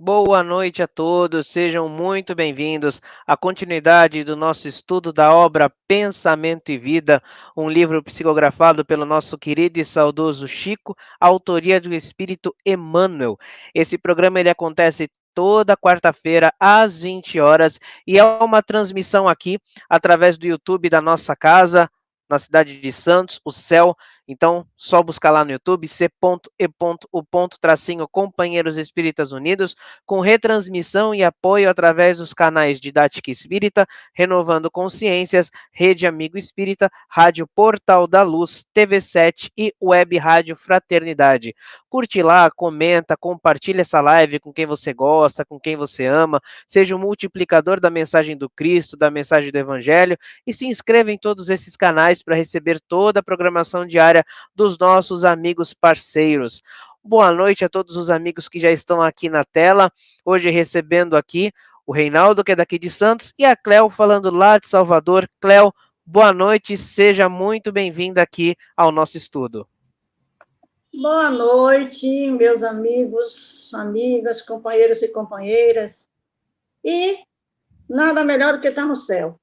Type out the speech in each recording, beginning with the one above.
Boa noite a todos, sejam muito bem-vindos à continuidade do nosso estudo da obra Pensamento e Vida, um livro psicografado pelo nosso querido e saudoso Chico, autoria do Espírito Emmanuel. Esse programa ele acontece toda quarta-feira às 20 horas e é uma transmissão aqui através do YouTube da nossa casa, na cidade de Santos, o Céu. Então, só buscar lá no YouTube, c.e.o.tracinho Companheiros Espíritas Unidos, com retransmissão e apoio através dos canais Didática Espírita, Renovando Consciências, Rede Amigo Espírita, Rádio Portal da Luz, TV7 e Web Rádio Fraternidade. Curte lá, comenta, compartilha essa live com quem você gosta, com quem você ama, seja um multiplicador da mensagem do Cristo, da mensagem do Evangelho, e se inscreva em todos esses canais para receber toda a programação diária dos nossos amigos parceiros. Boa noite a todos os amigos que já estão aqui na tela. Hoje recebendo aqui o Reinaldo, que é daqui de Santos, e a Cléo falando lá de Salvador. Cléo, boa noite, seja muito bem-vinda aqui ao nosso estudo. Boa noite, meus amigos, amigas, companheiros e companheiras. E nada melhor do que estar no céu.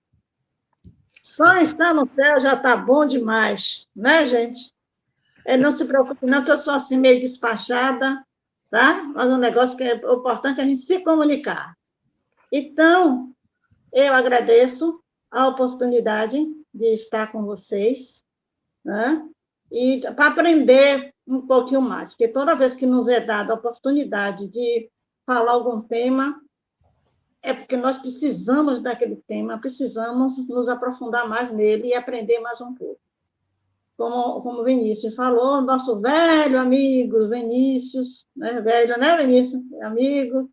Só estar no céu já está bom demais, né, gente? Não se preocupe, não, que eu sou assim meio despachada, tá? Mas um negócio que é importante é a gente se comunicar. Então, eu agradeço a oportunidade de estar com vocês, né? E para aprender um pouquinho mais, porque toda vez que nos é dada a oportunidade de falar algum tema, é porque nós precisamos daquele tema, precisamos nos aprofundar mais nele e aprender mais um pouco. Como o Vinícius falou, nosso velho amigo Vinícius, né? Velho, né, Vinícius? Amigo.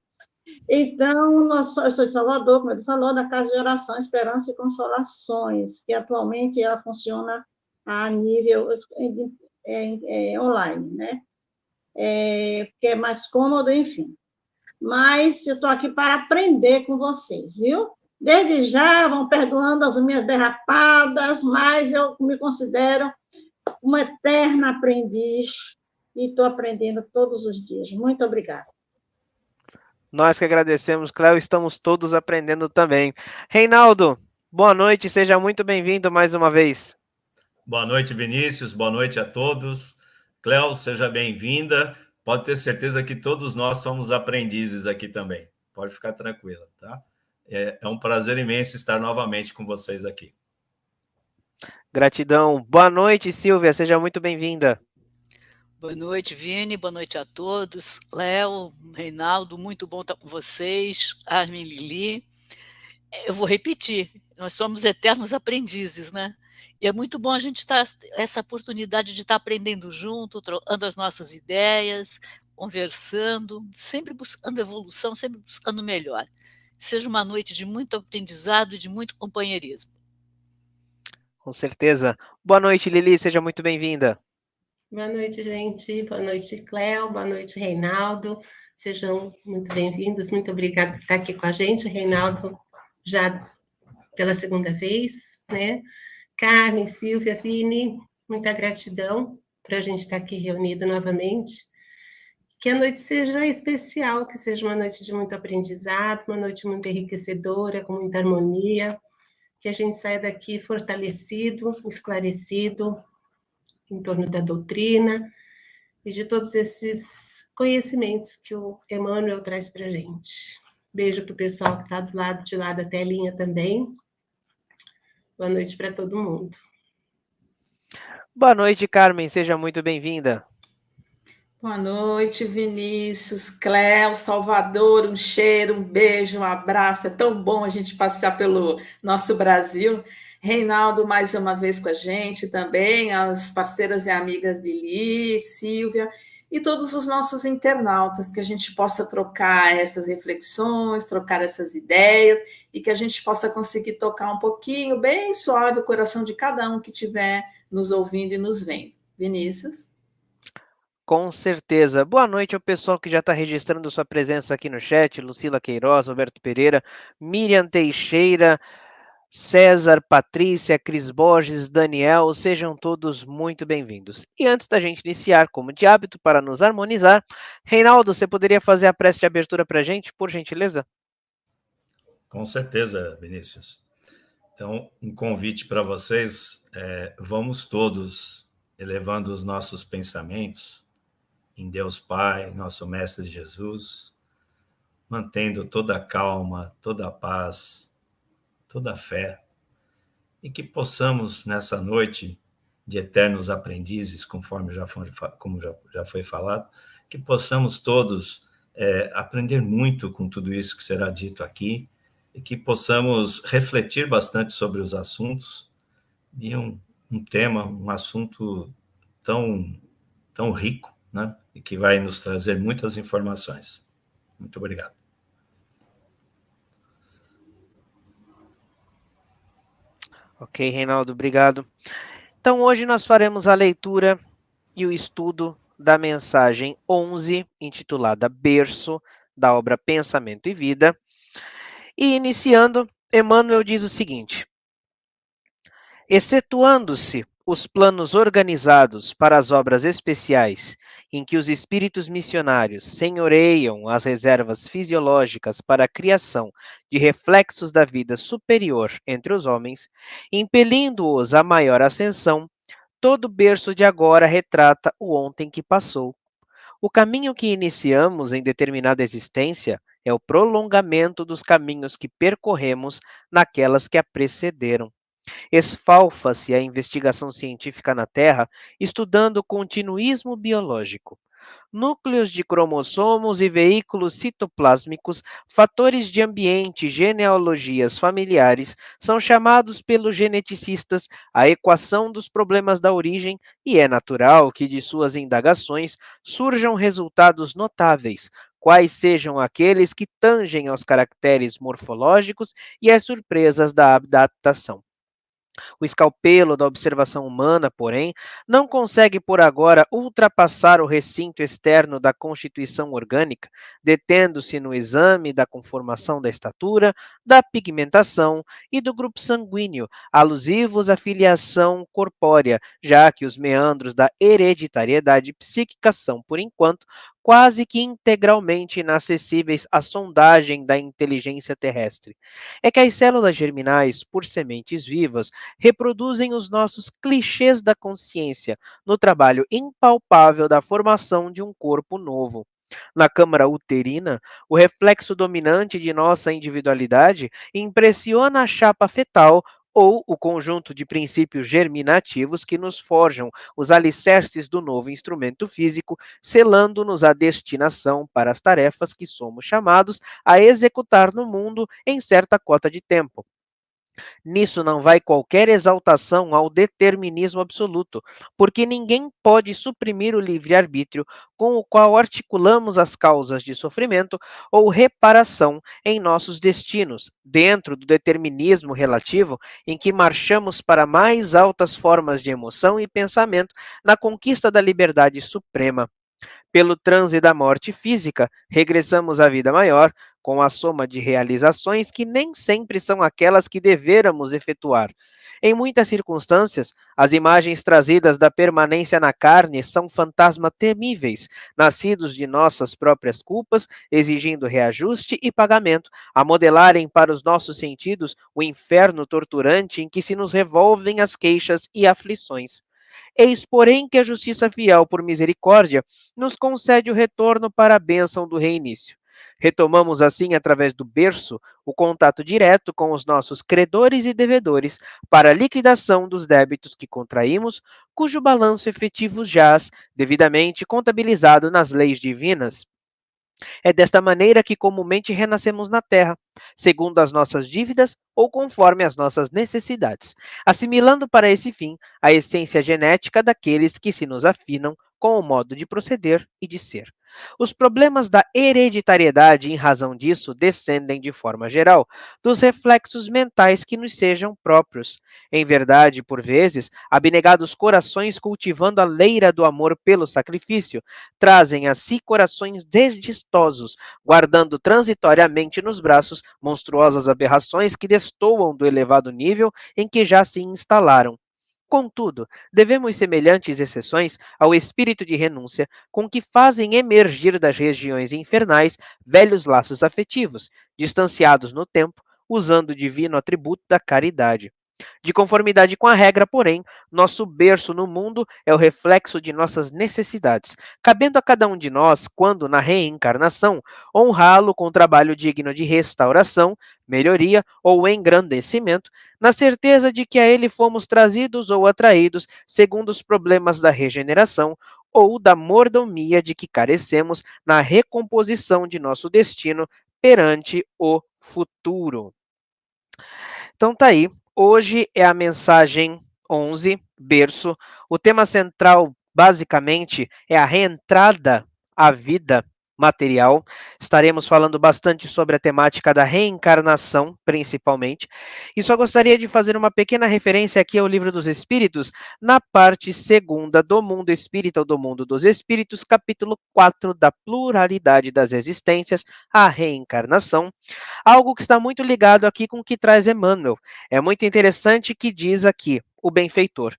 Então, eu sou de Salvador, como ele falou, da Casa de Oração, Esperança e Consolações, que atualmente ela funciona a nível online, né? Porque é mais cômodo, enfim. Mas eu estou aqui para aprender com vocês, viu? Desde já vão perdoando as minhas derrapadas, mas eu me considero uma eterna aprendiz e estou aprendendo todos os dias. Muito obrigada. Nós que agradecemos, Cléo, estamos todos aprendendo também. Reinaldo, boa noite, seja muito bem-vindo mais uma vez. Boa noite, Vinícius, boa noite a todos. Cléo, seja bem-vinda. Pode ter certeza que todos nós somos aprendizes aqui também. Pode ficar tranquila, tá? É um prazer imenso estar novamente com vocês aqui. Gratidão. Boa noite, Silvia, seja muito bem-vinda. Boa noite, Vini, boa noite a todos. Léo, Reinaldo, muito bom estar com vocês. Armin, Lili. Eu vou repetir, nós somos eternos aprendizes, né? E é muito bom a gente estar essa oportunidade de estar aprendendo junto, trocando as nossas ideias, conversando, sempre buscando evolução, sempre buscando melhor. Seja uma noite de muito aprendizado e de muito companheirismo. Com certeza. Boa noite, Lili, seja muito bem-vinda. Boa noite, gente. Boa noite, Cléo. Boa noite, Reinaldo. Sejam muito bem-vindos. Muito obrigada por estar aqui com a gente, Reinaldo, já pela segunda vez, né? Carmen, Silvia, Vini, muita gratidão por a gente estar aqui reunido novamente. Que a noite seja especial, que seja uma noite de muito aprendizado, uma noite muito enriquecedora, com muita harmonia, que a gente saia daqui fortalecido, esclarecido, em torno da doutrina e de todos esses conhecimentos que o Emmanuel traz para a gente. Beijo para o pessoal que está do lado de lá da telinha também. Boa noite para todo mundo. Boa noite, Carmen, seja muito bem-vinda. Boa noite, Vinícius, Cléo, Salvador, um cheiro, um beijo, um abraço. É tão bom a gente passear pelo nosso Brasil. Reinaldo, mais uma vez com a gente também, as parceiras e amigas Lili, Silvia e todos os nossos internautas, que a gente possa trocar essas reflexões, trocar essas ideias e que a gente possa conseguir tocar um pouquinho, bem suave, o coração de cada um que estiver nos ouvindo e nos vendo. Vinícius? Com certeza. Boa noite ao pessoal que já está registrando sua presença aqui no chat. Lucila Queiroz, Roberto Pereira, Miriam Teixeira, César, Patrícia, Cris Borges, Daniel, sejam todos muito bem-vindos. E antes da gente iniciar, como de hábito, para nos harmonizar, Reinaldo, você poderia fazer a prece de abertura para a gente, por gentileza? Com certeza, Vinícius. Então, um convite para vocês, vamos todos elevando os nossos pensamentos em Deus Pai, nosso Mestre Jesus, mantendo toda a calma, toda a paz, toda a fé, e que possamos, nessa noite de eternos aprendizes, conforme como já foi falado, que possamos todos aprender muito com tudo isso que será dito aqui, e que possamos refletir bastante sobre os assuntos de um tema, um assunto tão rico, né? E que vai nos trazer muitas informações. Muito obrigado. Ok, Reinaldo, obrigado. Então, hoje nós faremos a leitura e o estudo da mensagem 11, intitulada Berço, da obra Pensamento e Vida. E iniciando, Emmanuel diz o seguinte: excetuando-se os planos organizados para as obras especiais, em que os espíritos missionários senhoreiam as reservas fisiológicas para a criação de reflexos da vida superior entre os homens, impelindo-os à maior ascensão, todo berço de agora retrata o ontem que passou. O caminho que iniciamos em determinada existência é o prolongamento dos caminhos que percorremos naquelas que a precederam. Esfalfa-se a investigação científica na Terra estudando o continuismo biológico. Núcleos de cromossomos e veículos citoplásmicos, fatores de ambiente e genealogias familiares são chamados pelos geneticistas a equação dos problemas da origem e é natural que de suas indagações surjam resultados notáveis, quais sejam aqueles que tangem aos caracteres morfológicos e às surpresas da adaptação. O escalpelo da observação humana, porém, não consegue por agora ultrapassar o recinto externo da constituição orgânica, detendo-se no exame da conformação da estatura, da pigmentação e do grupo sanguíneo, alusivos à filiação corpórea, já que os meandros da hereditariedade psíquica são, por enquanto, quase que integralmente inacessíveis à sondagem da inteligência terrestre. É que as células germinais, por sementes vivas, reproduzem os nossos clichês da consciência no trabalho impalpável da formação de um corpo novo. Na câmara uterina, o reflexo dominante de nossa individualidade impressiona a chapa fetal ou o conjunto de princípios germinativos que nos forjam os alicerces do novo instrumento físico, selando-nos a destinação para as tarefas que somos chamados a executar no mundo em certa cota de tempo. Nisso não vai qualquer exaltação ao determinismo absoluto, porque ninguém pode suprimir o livre-arbítrio com o qual articulamos as causas de sofrimento ou reparação em nossos destinos, dentro do determinismo relativo em que marchamos para mais altas formas de emoção e pensamento na conquista da liberdade suprema. Pelo transe da morte física, regressamos à vida maior, com a soma de realizações que nem sempre são aquelas que devêramos efetuar. Em muitas circunstâncias, as imagens trazidas da permanência na carne são fantasmas temíveis, nascidos de nossas próprias culpas, exigindo reajuste e pagamento, a modelarem para os nossos sentidos o inferno torturante em que se nos revolvem as queixas e aflições. Eis, porém, que a justiça fiel, por misericórdia, nos concede o retorno para a bênção do reinício. Retomamos assim, através do berço, o contato direto com os nossos credores e devedores para a liquidação dos débitos que contraímos, cujo balanço efetivo jaz, devidamente contabilizado nas leis divinas. É desta maneira que comumente renascemos na terra, segundo as nossas dívidas ou conforme as nossas necessidades, assimilando para esse fim a essência genética daqueles que se nos afinam com o modo de proceder e de ser. Os problemas da hereditariedade, em razão disso, descendem de forma geral dos reflexos mentais que nos sejam próprios. Em verdade, por vezes, abnegados corações cultivando a leira do amor pelo sacrifício, trazem a si corações desdistosos, guardando transitoriamente nos braços monstruosas aberrações que destoam do elevado nível em que já se instalaram. Contudo, devemos semelhantes exceções ao espírito de renúncia, com que fazem emergir das regiões infernais velhos laços afetivos, distanciados no tempo, usando o divino atributo da caridade. De conformidade com a regra, porém, nosso berço no mundo é o reflexo de nossas necessidades, cabendo a cada um de nós, quando na reencarnação, honrá-lo com trabalho digno de restauração, melhoria ou engrandecimento, na certeza de que a ele fomos trazidos ou atraídos segundo os problemas da regeneração ou da mordomia de que carecemos na recomposição de nosso destino perante o futuro. Então tá aí. Hoje é a mensagem 11, berço. O tema central, basicamente, é a reentrada à vida material. Estaremos falando bastante sobre a temática da reencarnação, principalmente. E só gostaria de fazer uma pequena referência aqui ao Livro dos Espíritos, na parte 2ª do Mundo Espírita, ou do Mundo dos Espíritos, capítulo 4, da pluralidade das existências, a reencarnação. Algo que está muito ligado aqui com o que traz Emmanuel. É muito interessante que diz aqui, o benfeitor: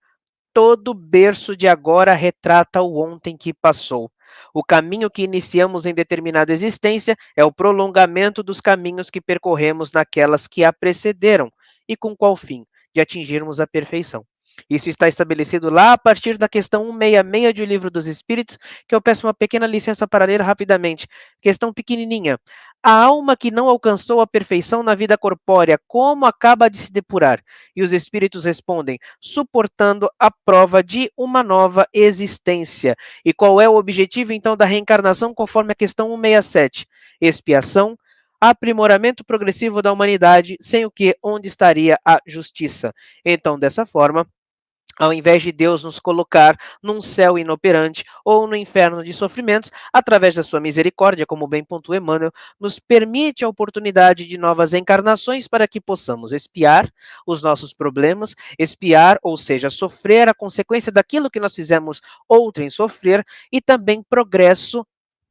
todo berço de agora retrata o ontem que passou. O caminho que iniciamos em determinada existência é o prolongamento dos caminhos que percorremos naquelas que a precederam. E com qual fim? De atingirmos a perfeição. Isso está estabelecido lá a partir da questão 166 do Livro dos Espíritos, que eu peço uma pequena licença para ler rapidamente. Questão pequenininha. A alma que não alcançou a perfeição na vida corpórea, como acaba de se depurar? E os espíritos respondem: suportando a prova de uma nova existência. E qual é o objetivo, então, da reencarnação, conforme a questão 167? Expiação, aprimoramento progressivo da humanidade, sem o que, onde estaria a justiça? Então, dessa forma, ao invés de Deus nos colocar num céu inoperante ou no inferno de sofrimentos, através da sua misericórdia, como bem pontua Emmanuel, nos permite a oportunidade de novas encarnações para que possamos expiar os nossos problemas, expiar, ou seja, sofrer a consequência daquilo que nós fizemos outrem sofrer, e também progresso,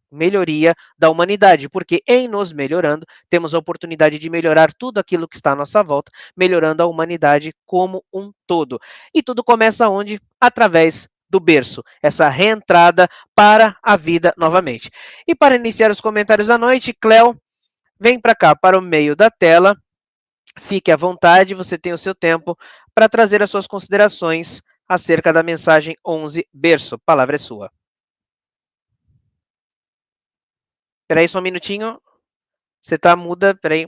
melhoria da humanidade, porque em nos melhorando, temos a oportunidade de melhorar tudo aquilo que está à nossa volta, melhorando a humanidade como um todo. E tudo começa onde? Através do berço, essa reentrada para a vida novamente. E para iniciar os comentários da noite, Cléo, vem para cá, para o meio da tela, fique à vontade, você tem o seu tempo para trazer as suas considerações acerca da mensagem 11, berço. A palavra é sua. Peraí só um minutinho. Você tá muda, peraí.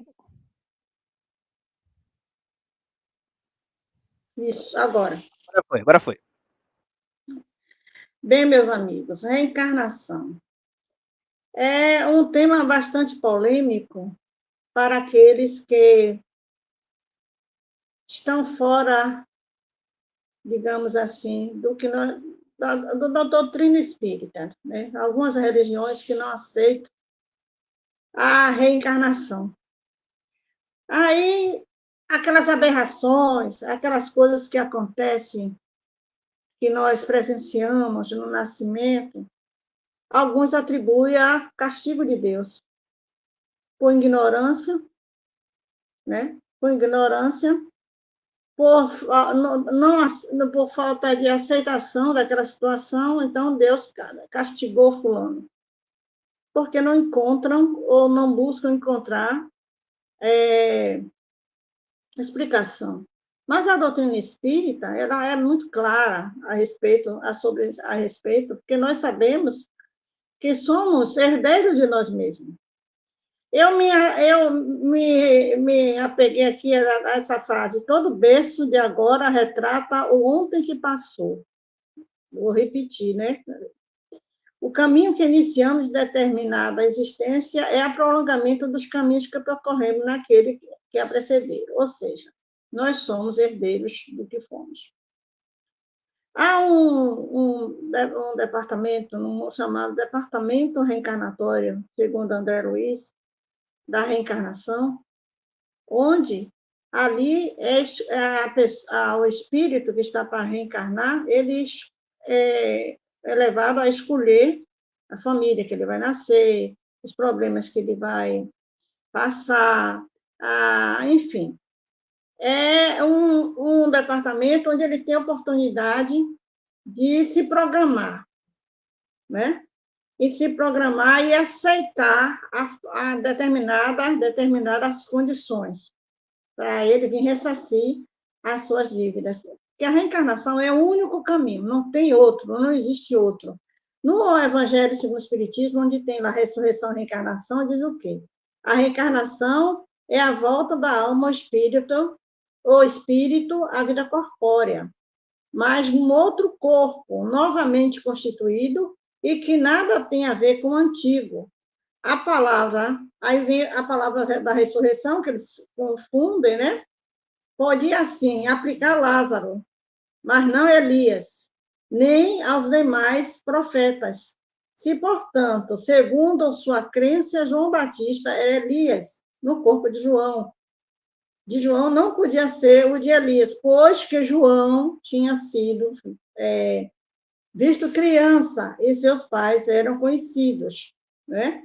Isso, agora. Agora foi. Bem, meus amigos, reencarnação é um tema bastante polêmico para aqueles que estão fora, digamos assim, do que nós, da doutrina espírita, né? Algumas religiões que não aceitam a reencarnação. Aí, aquelas aberrações, aquelas coisas que acontecem, que nós presenciamos no nascimento, alguns atribuem a castigo de Deus, por ignorância, né? Por ignorância, por falta de aceitação daquela situação, então Deus castigou fulano, porque não encontram ou não buscam encontrar explicação. Mas a doutrina espírita, ela é muito clara a respeito, porque nós sabemos que somos herdeiros de nós mesmos. Eu me apeguei aqui a essa frase: todo berço de agora retrata o ontem que passou. Vou repetir, né? O caminho que iniciamos de determinada existência é o prolongamento dos caminhos que percorremos naquele que a precederam. Ou seja, nós somos herdeiros do que fomos. Há um departamento chamado Departamento Reencarnatório, segundo André Luiz, da reencarnação, onde ali o espírito que está para reencarnar, ele é levado a escolher a família que ele vai nascer, os problemas que ele vai passar, enfim. É um departamento onde ele tem a oportunidade de se programar, né? E se programar e aceitar determinadas condições, para ele vir ressarcir as suas dívidas. Porque a reencarnação é o único caminho, não tem outro, não existe outro. No Evangelho segundo o Espiritismo, onde tem a ressurreição e reencarnação, diz o quê? A reencarnação é a volta da alma ao espírito à vida corpórea, mas um outro corpo, novamente constituído, e que nada tem a ver com o antigo. Aí vem a palavra da ressurreição, que eles confundem, né? Pode, assim, aplicar Lázaro, mas não Elias, nem aos demais profetas. Se, portanto, segundo sua crença, João Batista era Elias, no corpo de João. De João não podia ser o de Elias, pois que João tinha sido visto criança e seus pais eram conhecidos, né?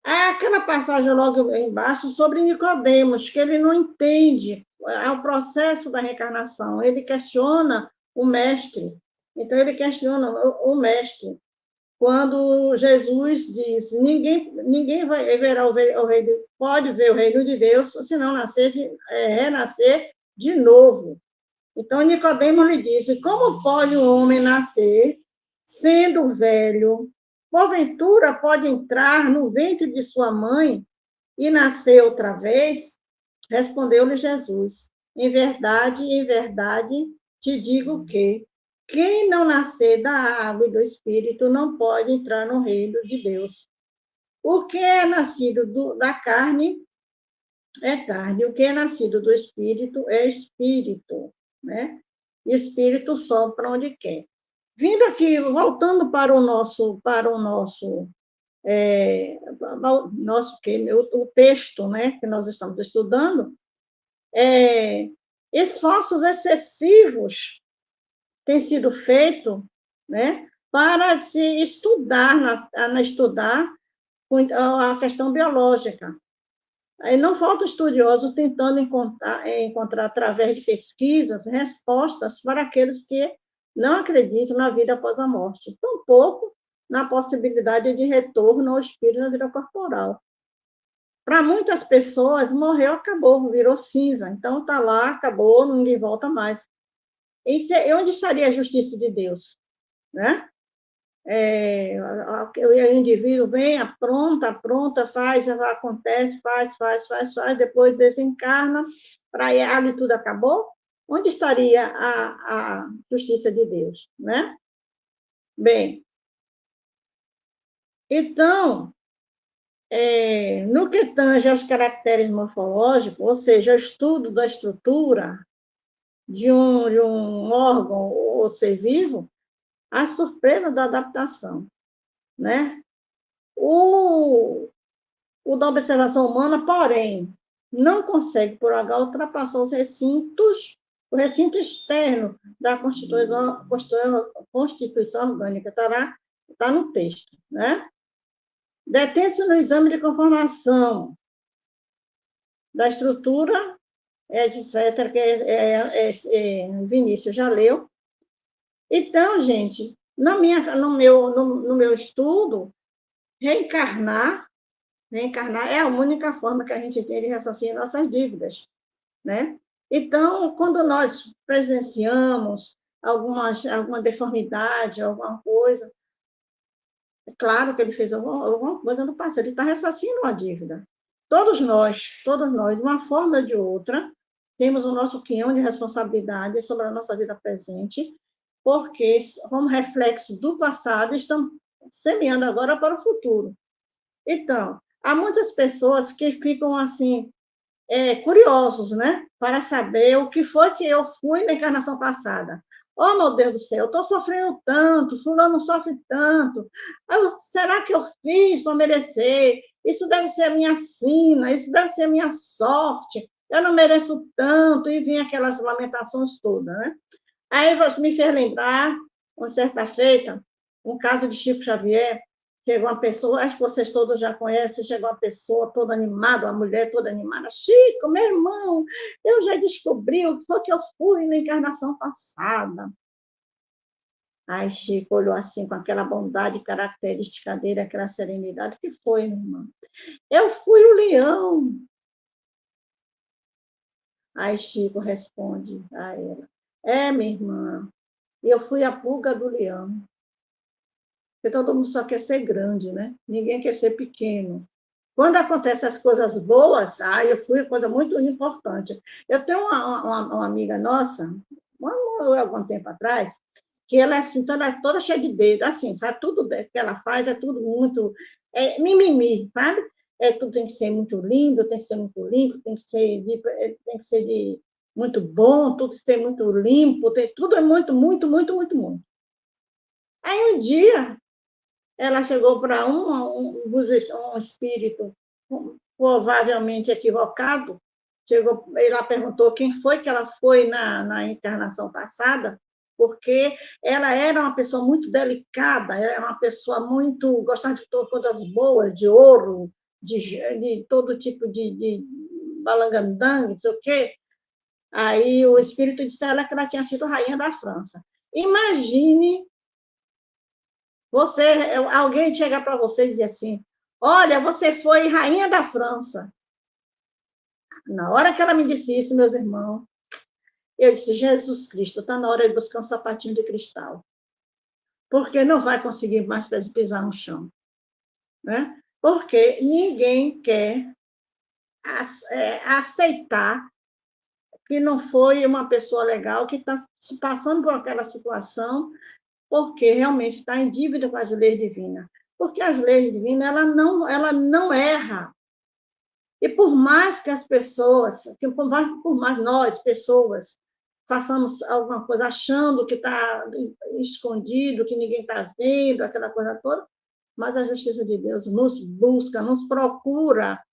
Há aquela passagem logo embaixo sobre Nicodemos, que ele não entende o processo da reencarnação, ele questiona o mestre. Então, ele questiona o mestre. Quando Jesus diz, ninguém vai ver pode ver o reino de Deus se não renascer de novo. Então, Nicodemos lhe disse, como pode um homem nascer sendo velho? Porventura pode entrar no ventre de sua mãe e nascer outra vez? Respondeu-lhe Jesus, em verdade, te digo que quem não nascer da água e do Espírito não pode entrar no reino de Deus. O que é nascido da carne é carne, o que é nascido do Espírito é Espírito, né? E Espírito sobe para onde quer. Vindo aqui, voltando para o texto, né, que nós estamos estudando, esforços excessivos têm sido feitos, né, para se estudar a questão biológica. Aí não falta estudiosos tentando encontrar, através de pesquisas, respostas para aqueles que não acreditam na vida após a morte, tampouco na possibilidade de retorno ao espírito na vida corporal. Para muitas pessoas, morreu, acabou, virou cinza. Então, está lá, acabou, ninguém volta mais. E onde estaria a justiça de Deus? Né? O indivíduo vem, apronta, faz, acontece, faz, depois desencarna, para ali tudo acabou. Onde estaria a justiça de Deus, né? Bem, então, no que tange aos caracteres morfológicos, ou seja, o estudo da estrutura de um órgão ou ser vivo, a surpresa da adaptação, né? O da observação humana, porém, não consegue, por H, ultrapassar o recinto externo da Constituição Orgânica, está no texto, né? Detém-se no exame de conformação da estrutura, etc., que Vinícius já leu. Então, gente, no meu estudo, reencarnar é a única forma que a gente tem de ressarcir nossas dívidas, né? Então, quando nós presenciamos alguma deformidade, alguma coisa, é claro que ele fez alguma coisa no passado, ele está ressarcindo uma dívida. Todos nós, de uma forma ou de outra, temos o nosso quinhão de responsabilidade sobre a nossa vida presente, porque, como reflexo do passado, estamos semeando agora para o futuro. Então, há muitas pessoas que ficam assim, curiosos, né? Para saber o que foi que eu fui na encarnação passada. Oh, meu Deus do céu, eu estou sofrendo tanto, fulano sofre tanto. Será que eu fiz para merecer? Isso deve ser a minha sina, isso deve ser a minha sorte. Eu não mereço tanto, e vinha aquelas lamentações todas, né? Aí me fez lembrar, uma certa feita, um caso de Chico Xavier. Chegou uma pessoa, acho que vocês todos já conhecem, chegou uma pessoa toda animada, uma mulher toda animada. Chico, meu irmão, eu já descobri o que foi que eu fui na encarnação passada. Aí Chico olhou assim, com aquela bondade característica dele, aquela serenidade. O que foi, meu irmão? Eu fui o leão. Aí Chico responde a ela: minha irmã, eu fui a pulga do leão. Porque todo mundo só quer ser grande, né? Ninguém quer ser pequeno. Quando acontecem as coisas boas, eu fui coisa muito importante. Eu tenho uma amiga nossa, algum tempo atrás, que ela é assim, toda cheia de dedo, assim, sabe? Tudo que ela faz é tudo muito mimimi, sabe? Tudo tem que ser muito lindo, tem que ser muito limpo, tem que ser de muito bom, tudo tem que ser muito limpo, tudo é muito, muito, muito, muito, muito. Aí um dia ela chegou para um espírito provavelmente equivocado, chegou, ela perguntou quem foi que ela foi na encarnação passada, porque ela era uma pessoa muito delicada, ela era uma pessoa muito, gostava de coisas boas, de ouro, de todo tipo de balangandang, não sei o quê. Aí o espírito disse a ela que ela tinha sido rainha da França. Imagine alguém chegar para você e dizer assim: olha, você foi rainha da França. Na hora que ela me disse isso, meus irmãos, eu disse: Jesus Cristo, está na hora de buscar um sapatinho de cristal. Porque não vai conseguir mais pisar no chão. Né? Porque ninguém quer aceitar que não foi uma pessoa legal, que está passando por aquela situação, porque realmente está em dívida com as leis divinas. Porque as leis divinas, ela não erra. E por mais que as pessoas, por mais nós, pessoas, façamos alguma coisa achando que está escondido, que ninguém está vendo, aquela coisa toda, mas a justiça de Deus nos busca, nos procura.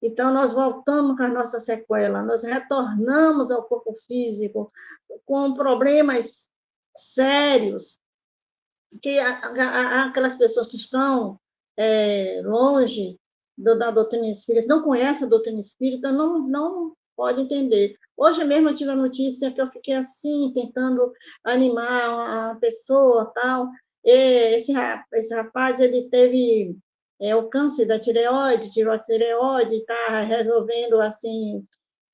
Então, nós voltamos com a nossa sequela, nós retornamos ao corpo físico com problemas sérios, que aquelas pessoas que estão longe da doutrina espírita, não conhecem a doutrina espírita, não pode entender. Hoje mesmo eu tive a notícia que eu fiquei assim, tentando animar a pessoa, tal. Esse rapaz, ele teve o câncer da tireoide, tirou a tireoide, está resolvendo, assim,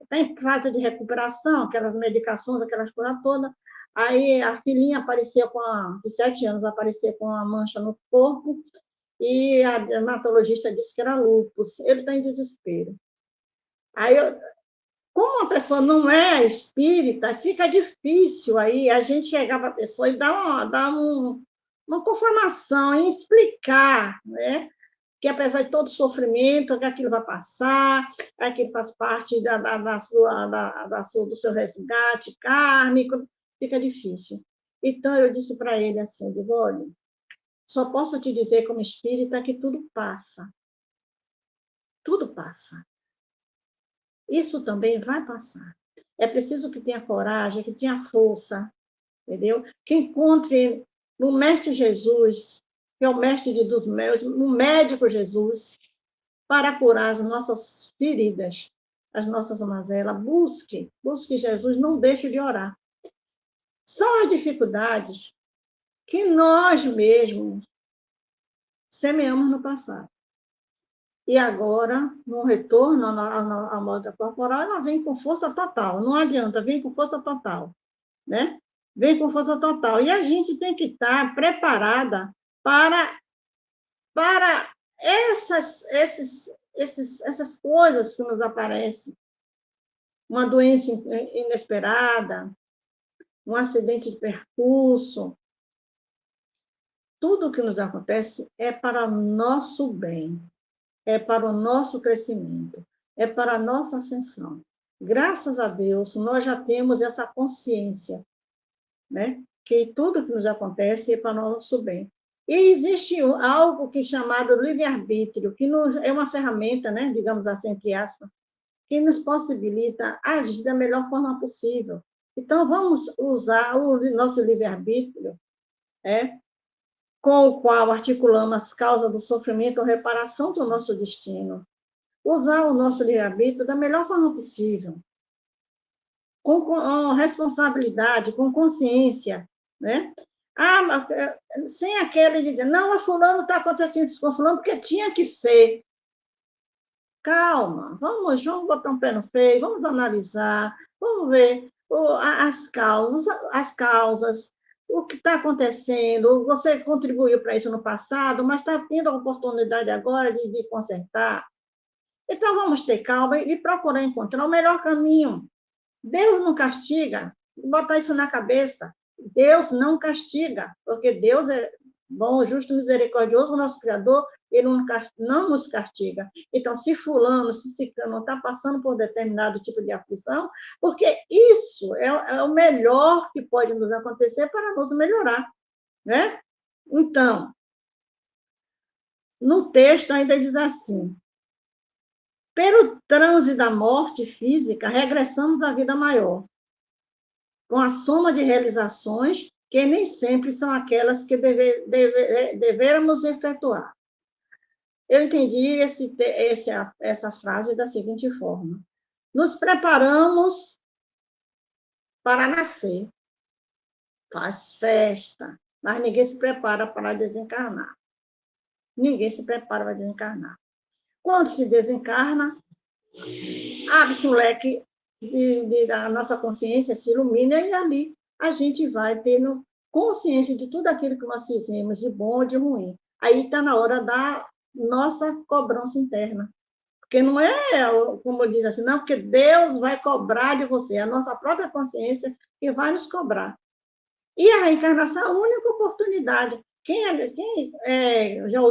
está em fase de recuperação, aquelas medicações, aquelas coisas todas. Aí a filhinha aparecia de 7 anos, aparecia com uma mancha no corpo, e a dermatologista disse que era lúpus. Ele está em desespero. Aí, como a pessoa não é espírita, fica difícil aí a gente chegar para a pessoa e dar uma conformação, e explicar, né? Que apesar de todo sofrimento, que aquilo vai passar, aquilo faz parte do seu resgate kármico, fica difícil. Então, eu disse para ele assim, eu digo: olha, só posso te dizer como espírita que tudo passa. Tudo passa. Isso também vai passar. É preciso que tenha coragem, que tenha força, entendeu? Que encontre no Mestre Jesus, que é o mestre dos meus, no médico Jesus, para curar as nossas feridas, as nossas mazelas. Busque Jesus, não deixe de orar. São as dificuldades que nós mesmos semeamos no passado. E agora, no retorno à moda corporal, ela vem com força total. Não adianta, vem com força total. Né? Vem com força total. E a gente tem que estar preparada para essas coisas que nos aparecem. Uma doença inesperada, um acidente de percurso. Tudo o que nos acontece é para o nosso bem, é para o nosso crescimento, é para a nossa ascensão. Graças a Deus, nós já temos essa consciência, né? Que tudo que nos acontece é para o nosso bem. E existe algo que é chamado livre-arbítrio, que é uma ferramenta, né? Digamos assim, entre aspas, que nos possibilita agir da melhor forma possível. Então, vamos usar o nosso livre-arbítrio, com o qual articulamos as causas do sofrimento ou reparação do nosso destino. Usar o nosso livre-arbítrio da melhor forma possível, com responsabilidade, com consciência, né? Sem aquele de dizer, não, a fulano está acontecendo isso com fulano, porque tinha que ser. Calma, vamos botar um pé no freio, vamos analisar, vamos ver as causas, o que está acontecendo. Você contribuiu para isso no passado, mas está tendo a oportunidade agora de consertar. Então, vamos ter calma e procurar encontrar o melhor caminho. Deus não castiga, botar isso na cabeça. Deus não castiga, porque Deus é bom, justo, misericordioso, o nosso Criador, ele não nos castiga. Então, se fulano, se ciclano está passando por determinado tipo de aflição, porque isso é o melhor que pode nos acontecer para nos melhorar, né? Então, no texto ainda diz assim, pelo transe da morte física, regressamos à vida maior, com a soma de realizações que nem sempre são aquelas que devêramos efetuar. Eu entendi essa frase da seguinte forma: nos preparamos para nascer, faz festa, mas ninguém se prepara para desencarnar. Ninguém se prepara para desencarnar. Quando se desencarna, abre-se um leque da nossa consciência, se ilumina, e ali a gente vai tendo consciência de tudo aquilo que nós fizemos, de bom ou de ruim. Aí está na hora da nossa cobrança interna. Porque não é, como diz assim, não, porque Deus vai cobrar de você, é a nossa própria consciência que vai nos cobrar. E a reencarnação é a única oportunidade. Quem já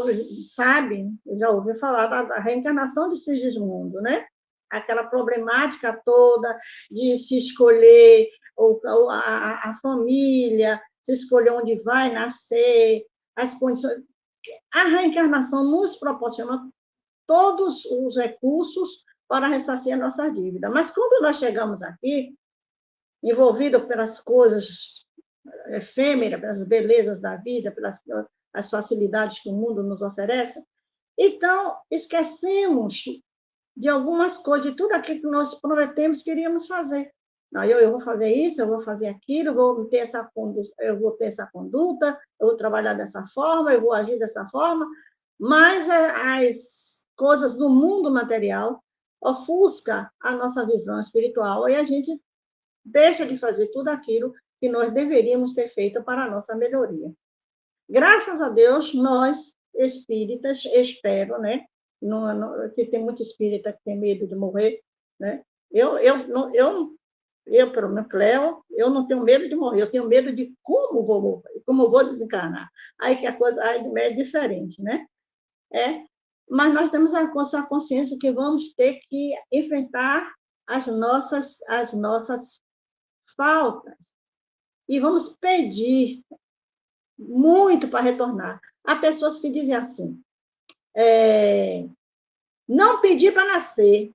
ouviu falar da reencarnação de Sigismundo, né? Aquela problemática toda de se escolher a família, se escolher onde vai nascer, as condições. A reencarnação nos proporciona todos os recursos para ressarcir a nossa dívida. Mas quando nós chegamos aqui, envolvidos pelas coisas efêmeras, pelas belezas da vida, pelas as facilidades que o mundo nos oferece, então esquecemos de algumas coisas, de tudo aquilo que nós prometemos que iríamos fazer. Não, eu vou fazer isso, eu vou fazer aquilo, eu vou ter essa conduta, eu vou trabalhar dessa forma, eu vou agir dessa forma, mas as coisas do mundo material ofuscam a nossa visão espiritual e a gente deixa de fazer tudo aquilo que nós deveríamos ter feito para a nossa melhoria. Graças a Deus, nós, espíritas, espero, né? Que tem muito espírita que tem medo de morrer, né? Pelo menos, Cleo, eu não tenho medo de morrer, eu tenho medo de como vou morrer, como vou desencarnar. Aí que a coisa é diferente, né? Mas nós temos a consciência que vamos ter que enfrentar as nossas faltas e vamos pedir muito para retornar. Há pessoas que dizem assim, não pedi para nascer.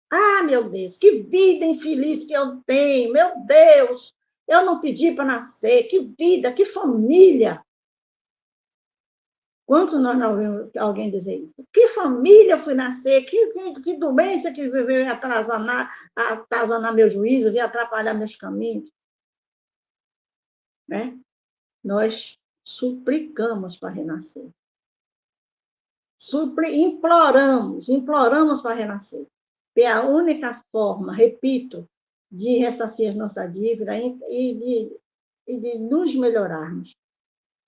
Ah, meu Deus, que vida infeliz que eu tenho, meu Deus, eu não pedi para nascer, que vida, que família. Quantos nós não ouvimos alguém dizer isso? Que família eu fui nascer, que doença que veio atazanar meu juízo, veio atrapalhar meus caminhos. Né? Nós suplicamos para renascer. Imploramos para renascer. É a única forma, repito, de ressarcir nossa dívida e de nos melhorarmos.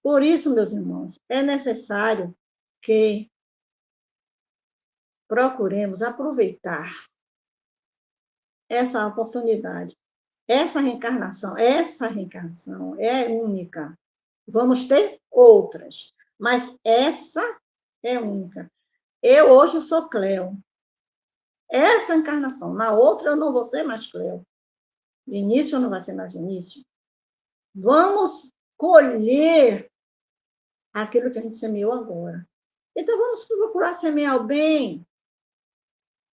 Por isso, meus irmãos, é necessário que procuremos aproveitar essa oportunidade. Essa reencarnação é única. Vamos ter outras, mas essa é única. Eu hoje sou Cleo, essa encarnação. Na outra eu não vou ser mais Cleo. Vinícius não vai ser mais Vinícius. Vamos colher aquilo que a gente semeou agora. Então, vamos procurar semear o bem.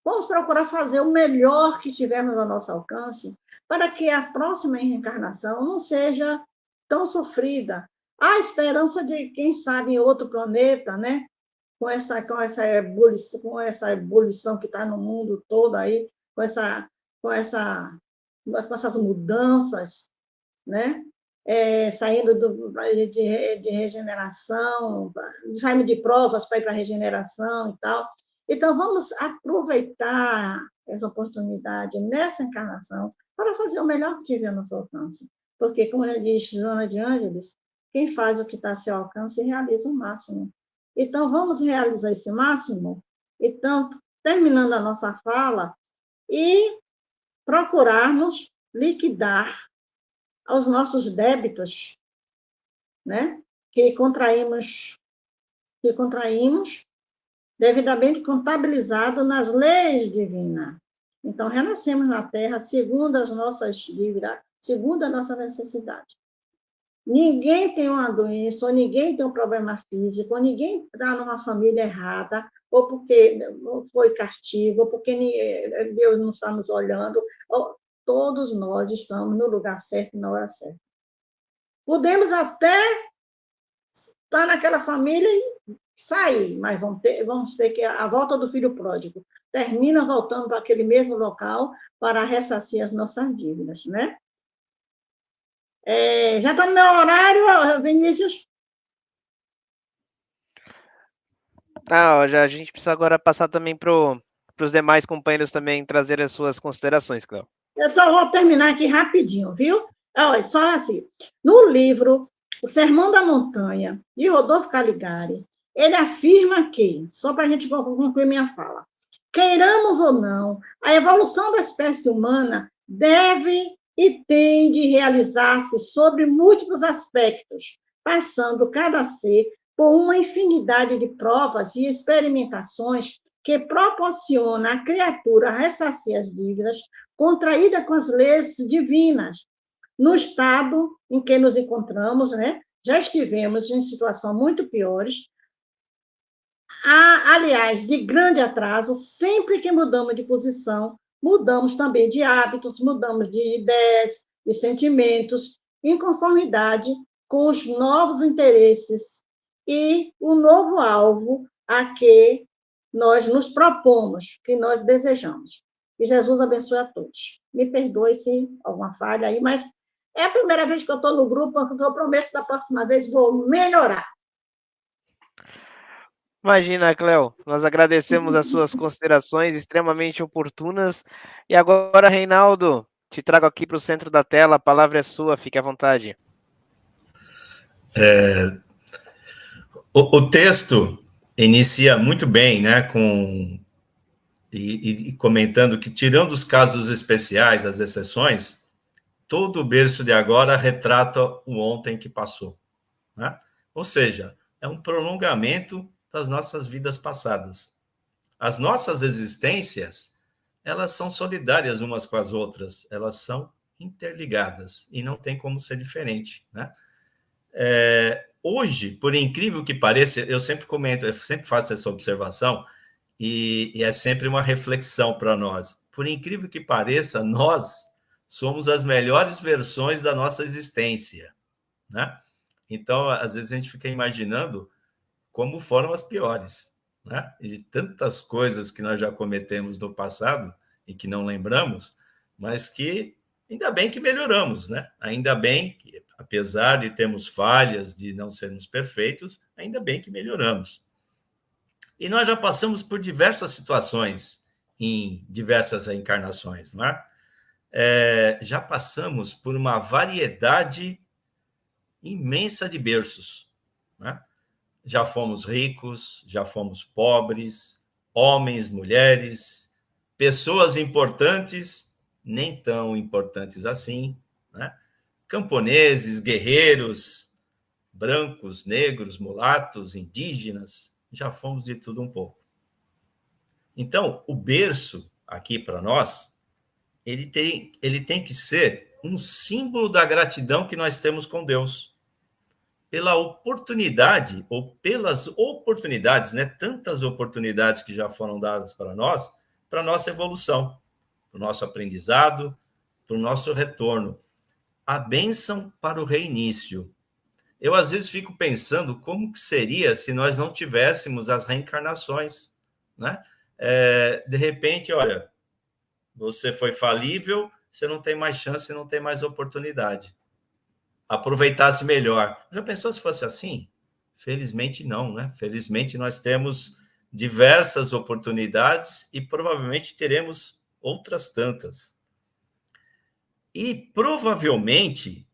Vamos procurar fazer o melhor que tivermos ao nosso alcance, para que a próxima reencarnação não seja tão sofrida. Há esperança de, quem sabe, em outro planeta, né? Com essa ebulição que está no mundo todo aí, com essas mudanças, né? Saindo de regeneração, saindo de provas para ir para regeneração e tal. Então, vamos aproveitar essa oportunidade nessa encarnação para fazer o melhor que tiver ao nosso alcance. Porque, como já diz Joana de Ângeles, quem faz o que está a seu alcance realiza o máximo. Então, vamos realizar esse máximo. Então, terminando a nossa fala, e procurarmos liquidar aos nossos débitos, né? que contraímos devidamente contabilizado nas leis divinas. Então, renascemos na Terra segundo as nossas dívidas, segundo a nossa necessidade. Ninguém tem uma doença, ou ninguém tem um problema físico, ou ninguém está numa família errada, ou porque foi castigo, ou porque Deus não está nos olhando. Todos nós estamos no lugar certo, na hora certa. Podemos até estar naquela família e sair, mas vamos ter que a volta do filho pródigo. Termina voltando para aquele mesmo local para ressarcir as nossas dívidas, né? Já está no meu horário, Vinícius? A gente precisa agora passar também para os demais companheiros também trazer as suas considerações, Cléo. Eu só vou terminar aqui rapidinho, viu? Olha, só assim, no livro O Sermão da Montanha, de Rodolfo Caligari, ele afirma que, só para a gente concluir minha fala, queiramos ou não, a evolução da espécie humana deve e tem de realizar-se sobre múltiplos aspectos, passando cada ser por uma infinidade de provas e experimentações que proporciona à criatura ressarcir as dívidas contraídas com as leis divinas. No estado em que nos encontramos, né, já estivemos em situações muito piores, aliás, de grande atraso, sempre que mudamos de posição, mudamos também de hábitos, mudamos de ideias, de sentimentos, em conformidade com os novos interesses e o novo alvo a que nós nos propomos, que nós desejamos. Que Jesus abençoe a todos. Me perdoe se alguma falha aí, mas é a primeira vez que eu estou no grupo, eu prometo que da próxima vez vou melhorar. Imagina, Cléo, nós agradecemos as suas considerações extremamente oportunas. E agora, Reinaldo, te trago aqui para o centro da tela, a palavra é sua, fique à vontade. O texto inicia muito bem, né, e comentando que, tirando os casos especiais, as exceções, todo o berço de agora retrata o ontem que passou, né? Ou seja, é um prolongamento das nossas vidas passadas. As nossas existências, elas são solidárias umas com as outras, elas são interligadas e não tem como ser diferente, né? Hoje, por incrível que pareça, eu sempre comento, eu sempre faço essa observação e é sempre uma reflexão para nós. Por incrível que pareça, nós somos as melhores versões da nossa existência, né? Então, às vezes a gente fica imaginando como foram as piores, né? E de tantas coisas que nós já cometemos no passado e que não lembramos, mas que ainda bem que melhoramos, né? Ainda bem que, apesar de termos falhas, de não sermos perfeitos, ainda bem que melhoramos. E nós já passamos por diversas situações em diversas reencarnações, não é? Já passamos por uma variedade imensa de berços, né? Já fomos ricos, já fomos pobres, homens, mulheres, pessoas importantes, nem tão importantes assim, né? Camponeses, guerreiros, brancos, negros, mulatos, indígenas, já fomos de tudo um pouco. Então, o berço, aqui para nós, ele tem que ser um símbolo da gratidão que nós temos com Deus. Pela oportunidade, ou pelas oportunidades, né? Tantas oportunidades que já foram dadas para nossa evolução, para o nosso aprendizado, para o nosso retorno. A bênção para o reinício. Eu, às vezes, fico pensando como que seria se nós não tivéssemos as reencarnações, né? De repente, olha, você foi falível, você não tem mais chance, não tem mais oportunidade. Aproveitasse melhor. Já pensou se fosse assim? Felizmente não, né? Felizmente nós temos diversas oportunidades e provavelmente teremos outras tantas. E provavelmente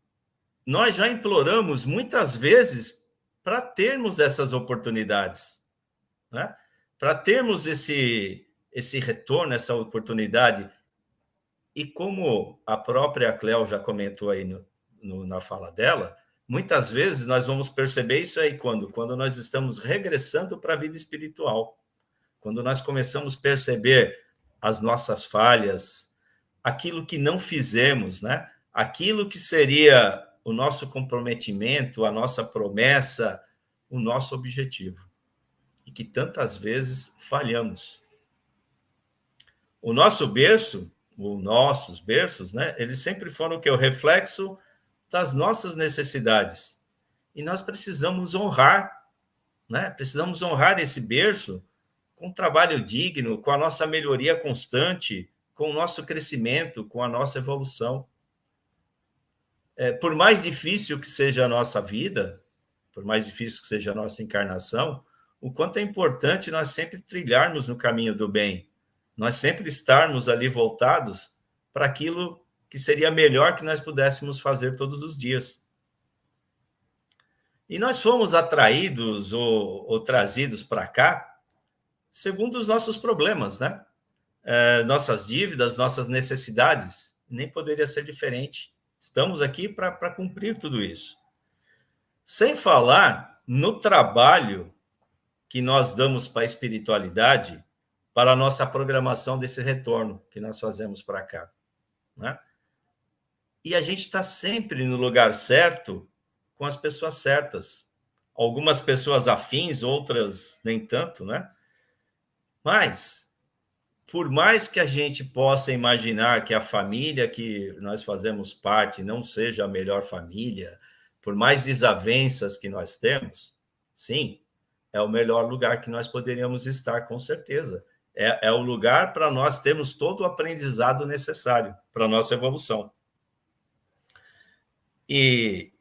nós já imploramos muitas vezes para termos essas oportunidades, né? Para termos esse retorno, essa oportunidade. E como a própria Cléo já comentou aí na fala dela, muitas vezes nós vamos perceber isso aí quando nós estamos regressando para a vida espiritual, quando nós começamos a perceber as nossas falhas, aquilo que não fizemos, né? Aquilo que seria o nosso comprometimento, a nossa promessa, o nosso objetivo, e que tantas vezes falhamos. O nosso berço, os nossos berços, né? Eles sempre foram o reflexo das nossas necessidades. E nós precisamos honrar, né? Precisamos honrar esse berço com um trabalho digno, com a nossa melhoria constante, com o nosso crescimento, com a nossa evolução. Por mais difícil que seja a nossa vida, por mais difícil que seja a nossa encarnação, o quanto é importante nós sempre trilharmos no caminho do bem, nós sempre estarmos ali voltados para aquilo que seria melhor que nós pudéssemos fazer todos os dias. E nós fomos atraídos ou trazidos para cá segundo os nossos problemas, né? Nossas dívidas, nossas necessidades. Nem poderia ser diferente. Estamos aqui para cumprir tudo isso. Sem falar no trabalho que nós damos para a espiritualidade, para a nossa programação desse retorno que nós fazemos para cá, né? E a gente está sempre no lugar certo, com as pessoas certas. Algumas pessoas afins, outras nem tanto, né? Mas, por mais que a gente possa imaginar que a família que nós fazemos parte não seja a melhor família, por mais desavenças que nós temos, sim, é o melhor lugar que nós poderíamos estar, com certeza. É o lugar para nós termos todo o aprendizado necessário para a nossa evolução. E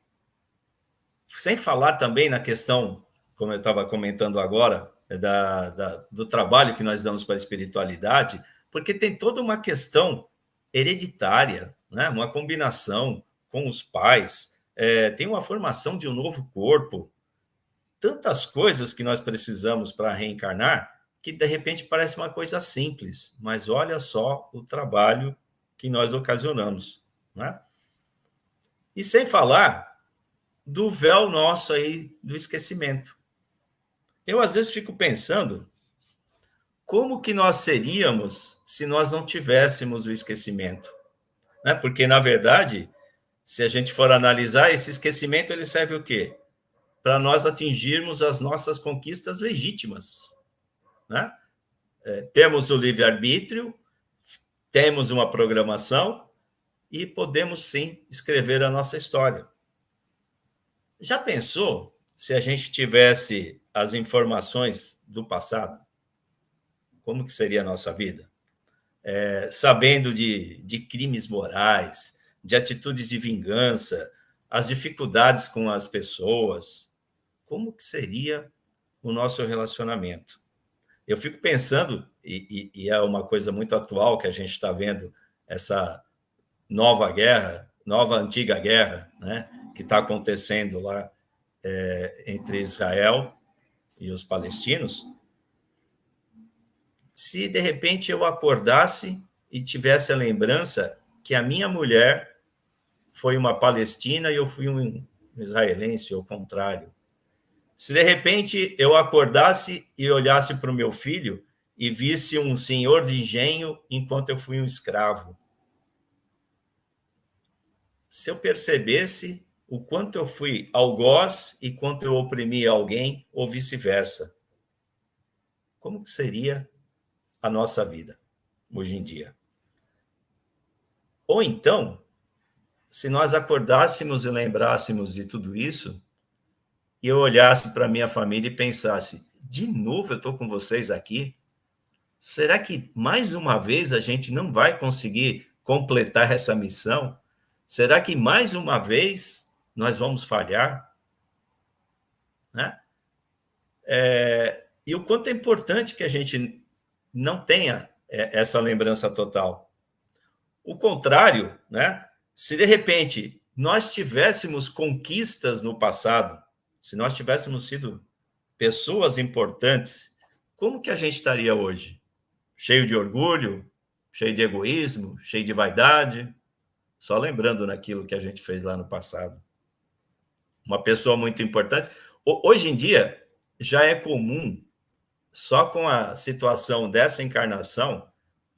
sem falar também na questão, como eu estava comentando agora, do trabalho que nós damos para a espiritualidade, porque tem toda uma questão hereditária, né? Uma combinação com os pais, tem uma formação de um novo corpo, tantas coisas que nós precisamos para reencarnar, que de repente parece uma coisa simples, mas olha só o trabalho que nós ocasionamos, né? E sem falar do véu nosso aí do esquecimento. Eu, às vezes, fico pensando como que nós seríamos se nós não tivéssemos o esquecimento, né? Porque, na verdade, se a gente for analisar, esse esquecimento ele serve o quê? Para nós atingirmos as nossas conquistas legítimas, né? Temos o livre-arbítrio, temos uma programação e podemos, sim, escrever a nossa história. Já pensou se a gente tivesse as informações do passado? Como que seria a nossa vida? Sabendo de crimes morais, de atitudes de vingança, as dificuldades com as pessoas, como que seria o nosso relacionamento? Eu fico pensando, e é uma coisa muito atual que a gente está vendo, essa nova guerra, antiga guerra, né, que está acontecendo lá entre Israel e os palestinos. Se, de repente, eu acordasse e tivesse a lembrança que a minha mulher foi uma palestina e eu fui um israelense, ou o contrário. Se, de repente, eu acordasse e olhasse para o meu filho e visse um senhor de engenho enquanto eu fui um escravo. Se eu percebesse o quanto eu fui algoz e quanto eu oprimi alguém, ou vice-versa, como que seria a nossa vida hoje em dia? Ou então, se nós acordássemos e lembrássemos de tudo isso, e eu olhasse para minha família e pensasse, de novo eu estou com vocês aqui? Será que mais uma vez a gente não vai conseguir completar essa missão? Será que mais uma vez nós vamos falhar? Né? E o quanto é importante que a gente não tenha essa lembrança total. O contrário, né? Se de repente nós tivéssemos conquistas no passado, se nós tivéssemos sido pessoas importantes, como que a gente estaria hoje? Cheio de orgulho, cheio de egoísmo, cheio de vaidade, só lembrando naquilo que a gente fez lá no passado. Uma pessoa muito importante. Hoje em dia, já é comum, só com a situação dessa encarnação,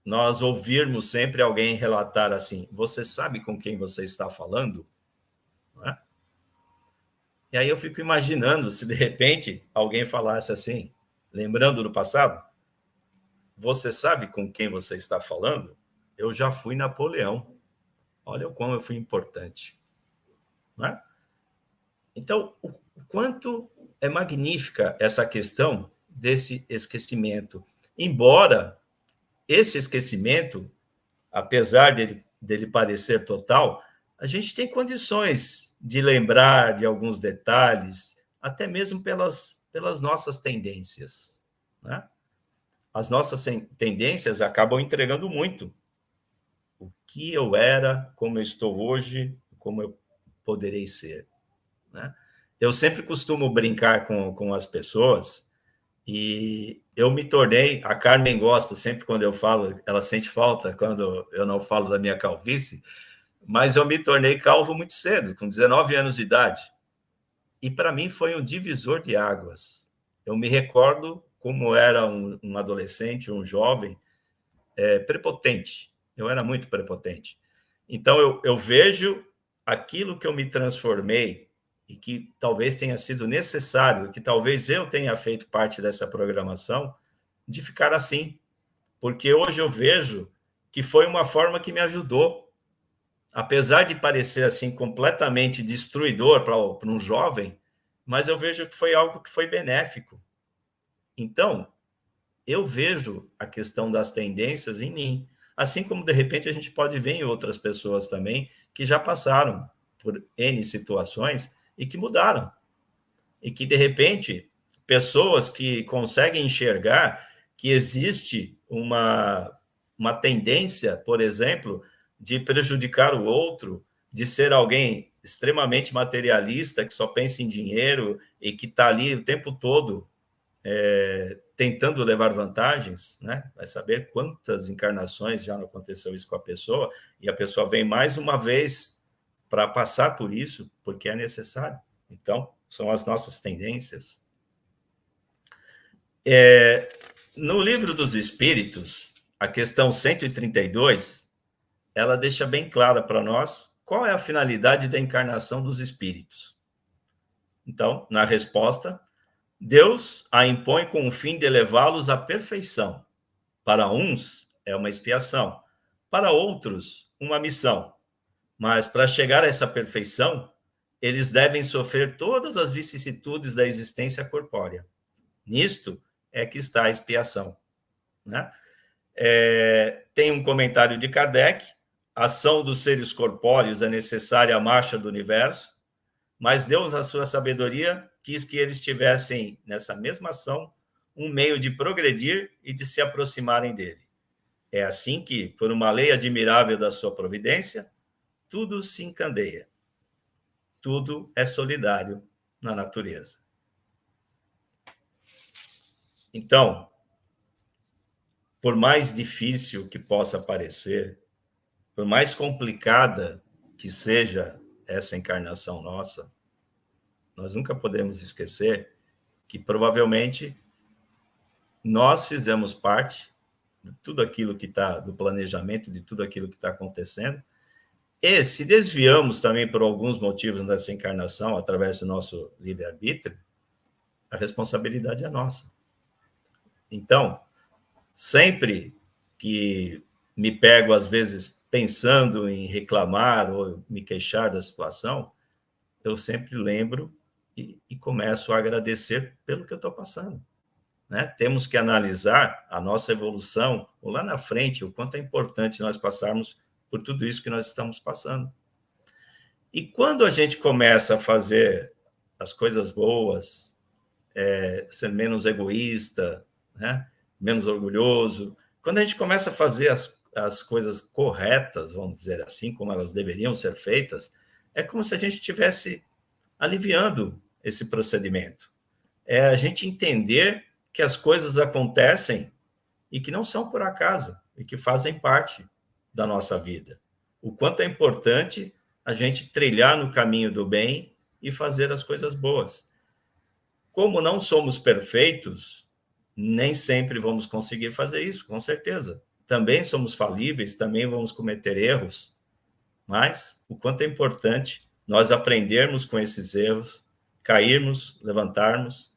nós ouvirmos sempre alguém relatar assim, você sabe com quem você está falando? Não é? E aí eu fico imaginando se de repente alguém falasse assim, lembrando do passado, você sabe com quem você está falando? Eu já fui Napoleão. Olha o quão eu fui importante. Não é? Então, o quanto é magnífica essa questão desse esquecimento. Embora esse esquecimento, apesar dele parecer total, a gente tem condições de lembrar de alguns detalhes, até mesmo pelas nossas tendências. Né? As nossas tendências acabam entregando muito. O que eu era, como eu estou hoje, como eu poderei ser. Né? Eu sempre costumo brincar com as pessoas e eu me tornei, a Carmen gosta sempre quando eu falo, ela sente falta quando eu não falo da minha calvície, mas eu me tornei calvo muito cedo, com 19 anos de idade. E para mim foi um divisor de águas. Eu me recordo como era um adolescente, um jovem, prepotente. Eu era muito prepotente. Então eu vejo aquilo que eu me transformei e que talvez tenha sido necessário, que talvez eu tenha feito parte dessa programação, de ficar assim. Porque hoje eu vejo que foi uma forma que me ajudou. Apesar de parecer assim completamente destruidor para um jovem, mas eu vejo que foi algo que foi benéfico. Então, eu vejo a questão das tendências em mim, assim como de repente a gente pode ver em outras pessoas também que já passaram por N situações e que mudaram. E que, de repente, pessoas que conseguem enxergar que existe uma tendência, por exemplo, de prejudicar o outro, de ser alguém extremamente materialista, que só pensa em dinheiro e que está ali o tempo todo tentando levar vantagens, né? Vai saber quantas encarnações já não aconteceu isso com a pessoa, e a pessoa vem mais uma vez para passar por isso, porque é necessário. Então, são as nossas tendências. No Livro dos Espíritos, a questão 132, ela deixa bem clara para nós qual é a finalidade da encarnação dos espíritos. Então, na resposta, Deus a impõe com o fim de levá-los à perfeição. Para uns, é uma expiação. Para outros, uma missão. Mas, para chegar a essa perfeição, eles devem sofrer todas as vicissitudes da existência corpórea. Nisto é que está a expiação. Né? Tem um comentário de Kardec, a ação dos seres corpóreos é necessária à marcha do universo, mas Deus, na sua sabedoria, quis que eles tivessem, nessa mesma ação, um meio de progredir e de se aproximarem dele. É assim que, por uma lei admirável da sua providência, tudo se encandeia. Tudo é solidário na natureza. Então, por mais difícil que possa parecer, por mais complicada que seja essa encarnação nossa, nós nunca podemos esquecer que provavelmente nós fizemos parte de tudo aquilo que está, do planejamento, de tudo aquilo que está acontecendo, e se desviamos também por alguns motivos nessa encarnação, através do nosso livre-arbítrio, a responsabilidade é nossa. Então, sempre que me pego, às vezes, pensando em reclamar ou me queixar da situação, eu sempre lembro e começo a agradecer pelo que eu estou passando. Né? Temos que analisar a nossa evolução, ou lá na frente, o quanto é importante nós passarmos por tudo isso que nós estamos passando. E quando a gente começa a fazer as coisas boas, ser menos egoísta, né? Menos orgulhoso, quando a gente começa a fazer as coisas corretas, vamos dizer assim, como elas deveriam ser feitas, é como se a gente estivesse aliviando esse procedimento. É a gente entender que as coisas acontecem e que não são por acaso, e que fazem parte da nossa vida. O quanto é importante a gente trilhar no caminho do bem e fazer as coisas boas. Como não somos perfeitos, nem sempre vamos conseguir fazer isso, com certeza. Também somos falíveis, também vamos cometer erros, mas o quanto é importante nós aprendermos com esses erros, cairmos, levantarmos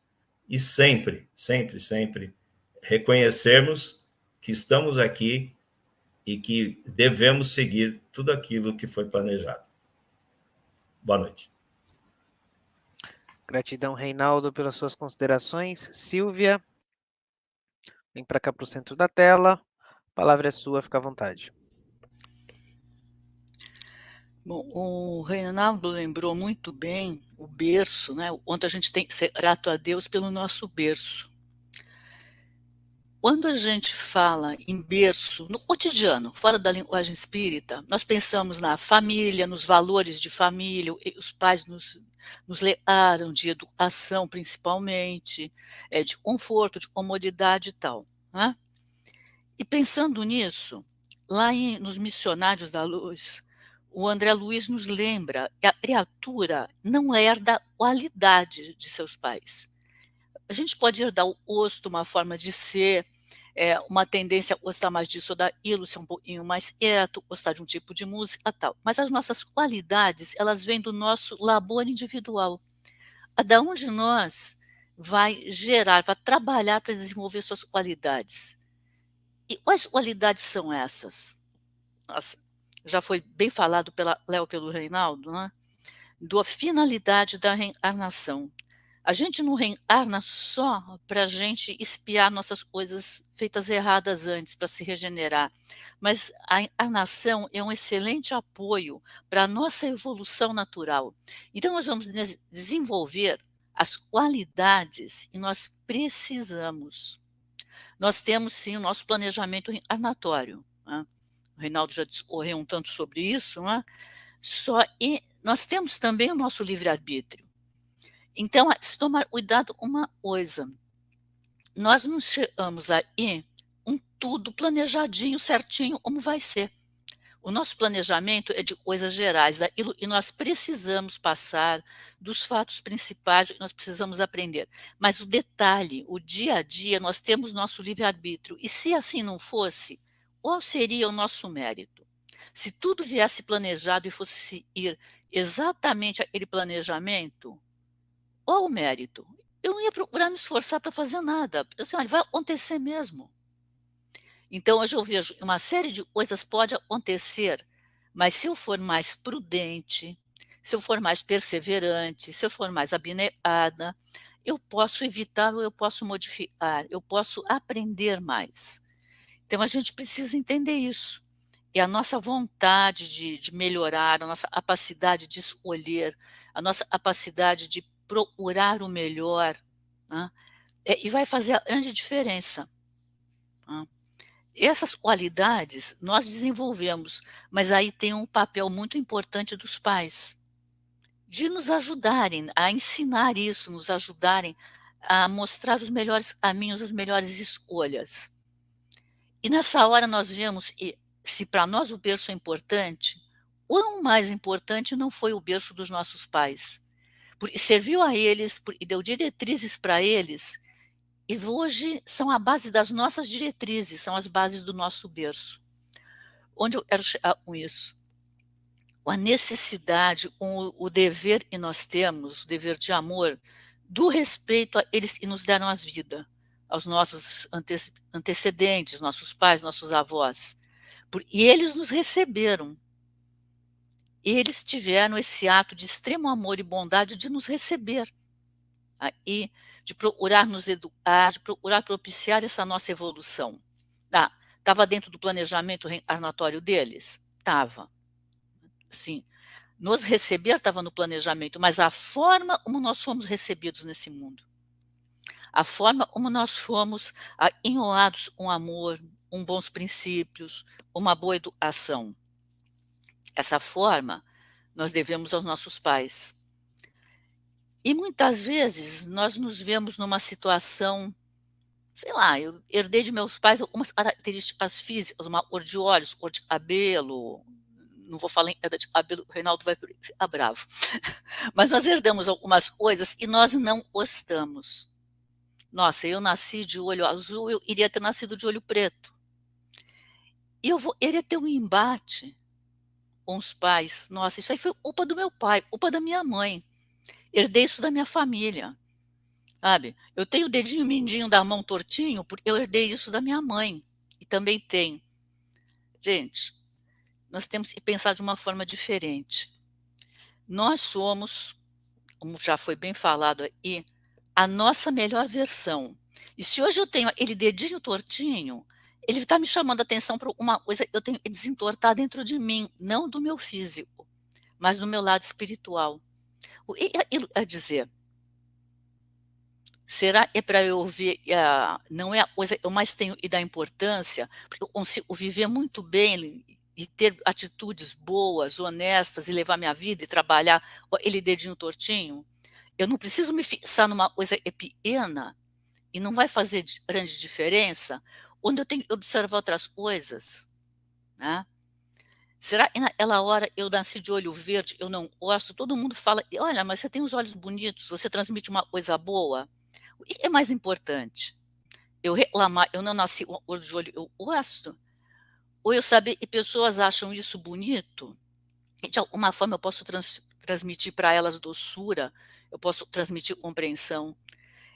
e sempre, sempre, sempre reconhecermos que estamos aqui e que devemos seguir tudo aquilo que foi planejado. Boa noite. Gratidão, Reinaldo, pelas suas considerações. Silvia, vem para cá para o centro da tela. A palavra é sua, fica à vontade. Bom, o Reinaldo lembrou muito bem o berço, né? Onde a gente tem que ser grato a Deus pelo nosso berço. Quando a gente fala em berço, no cotidiano, fora da linguagem espírita, nós pensamos na família, nos valores de família, os pais nos learam de educação, principalmente, de conforto, de comodidade e tal. Né? E pensando nisso, lá nos Missionários da Luz, o André Luiz nos lembra que a criatura não herda a qualidade de seus pais. A gente pode herdar o gosto, uma forma de ser, uma tendência a gostar mais disso ou daquilo, ser um pouquinho mais quieto, gostar de um tipo de música tal. Mas as nossas qualidades, elas vêm do nosso labor individual. Cada um de nós vai gerar, vai trabalhar para desenvolver suas qualidades. E quais qualidades são essas? Nossa, já foi bem falado pela Léo, pelo Reinaldo, né? Da finalidade da reencarnação. A gente não reencarna só para a gente espiar nossas coisas feitas erradas antes, para se regenerar, mas a encarnação é um excelente apoio para a nossa evolução natural. Então, nós vamos desenvolver as qualidades que nós precisamos. Nós temos, sim, o nosso planejamento reencarnatório. Né? O Reinaldo já discorreu um tanto sobre isso, né? E nós temos também o nosso livre-arbítrio. Então, se tomar cuidado uma coisa, nós não chegamos aí tudo planejadinho, certinho, como vai ser. O nosso planejamento é de coisas gerais, daquilo que nós precisamos passar, dos fatos principais, o que nós precisamos aprender. Mas o detalhe, o dia a dia, nós temos nosso livre-arbítrio. E se assim não fosse, qual seria o nosso mérito? Se tudo viesse planejado e fosse ir exatamente aquele planejamento, qual o mérito? Eu não ia procurar me esforçar para fazer nada. Eu disse, olha, vai acontecer mesmo. Então, hoje eu vejo uma série de coisas pode acontecer, mas se eu for mais prudente, se eu for mais perseverante, se eu for mais abnegada, eu posso evitar ou eu posso modificar, eu posso aprender mais. Então, a gente precisa entender isso. É a nossa vontade de melhorar, a nossa capacidade de escolher, a nossa capacidade de procurar o melhor, né? E vai fazer a grande diferença. Né? Essas qualidades nós desenvolvemos, mas aí tem um papel muito importante dos pais, de nos ajudarem a ensinar isso, nos ajudarem a mostrar os melhores caminhos, as melhores escolhas. E nessa hora nós vemos, se para nós o berço é importante, quão mais importante não foi o berço dos nossos pais, porque serviu a eles, e deu diretrizes para eles, e hoje são a base das nossas diretrizes, são as bases do nosso berço. Onde eu quero chegar com isso? A necessidade, o dever que nós temos, o dever de amor, do respeito a eles que nos deram a vida, aos nossos antecedentes, nossos pais, nossos avós. E eles nos receberam. Eles tiveram esse ato de extremo amor e bondade de nos receber, e de procurar nos educar, de procurar propiciar essa nossa evolução. Estava dentro do planejamento reencarnatório deles? Estava. Sim. Nos receber estava no planejamento, mas a forma como nós fomos recebidos nesse mundo, a forma como nós fomos enrolados com amor, com bons princípios, uma boa educação, essa forma nós devemos aos nossos pais. E muitas vezes nós nos vemos numa situação, sei lá, eu herdei de meus pais algumas características físicas, uma cor de olhos, cor de cabelo, não vou falar em queda de cabelo, o Reinaldo vai ficar bravo, mas nós herdamos algumas coisas e nós não gostamos. Nossa, eu nasci de olho azul, eu iria ter nascido de olho preto. E eu iria ter um embate com os pais. Nossa, isso aí foi culpa do meu pai, culpa da minha mãe. Herdei isso da minha família, sabe? Eu tenho o dedinho mindinho da mão tortinho porque eu herdei isso da minha mãe. E também tem. Gente, nós temos que pensar de uma forma diferente. Nós somos, como já foi bem falado aí, a nossa melhor versão. E se hoje eu tenho aquele dedinho tortinho, ele está me chamando a atenção para uma coisa que eu tenho que desentortar dentro de mim, não do meu físico, mas do meu lado espiritual. O que é dizer? Será que é para eu ver, não é a coisa que eu mais tenho e dar importância, porque eu consigo viver muito bem e ter atitudes boas, honestas, e levar minha vida e trabalhar ele dedinho tortinho? Eu não preciso me fixar numa coisa pequena e não vai fazer grande diferença, onde eu tenho que observar outras coisas, né? Será que naquela hora eu nasci de olho verde, eu não gosto? Todo mundo fala, olha, mas você tem os olhos bonitos, você transmite uma coisa boa. O que é mais importante? Eu reclamar, eu não nasci com cor de olho, eu gosto? Ou eu saber que pessoas acham isso bonito? E de alguma forma eu posso transmitir para elas doçura, eu posso transmitir compreensão.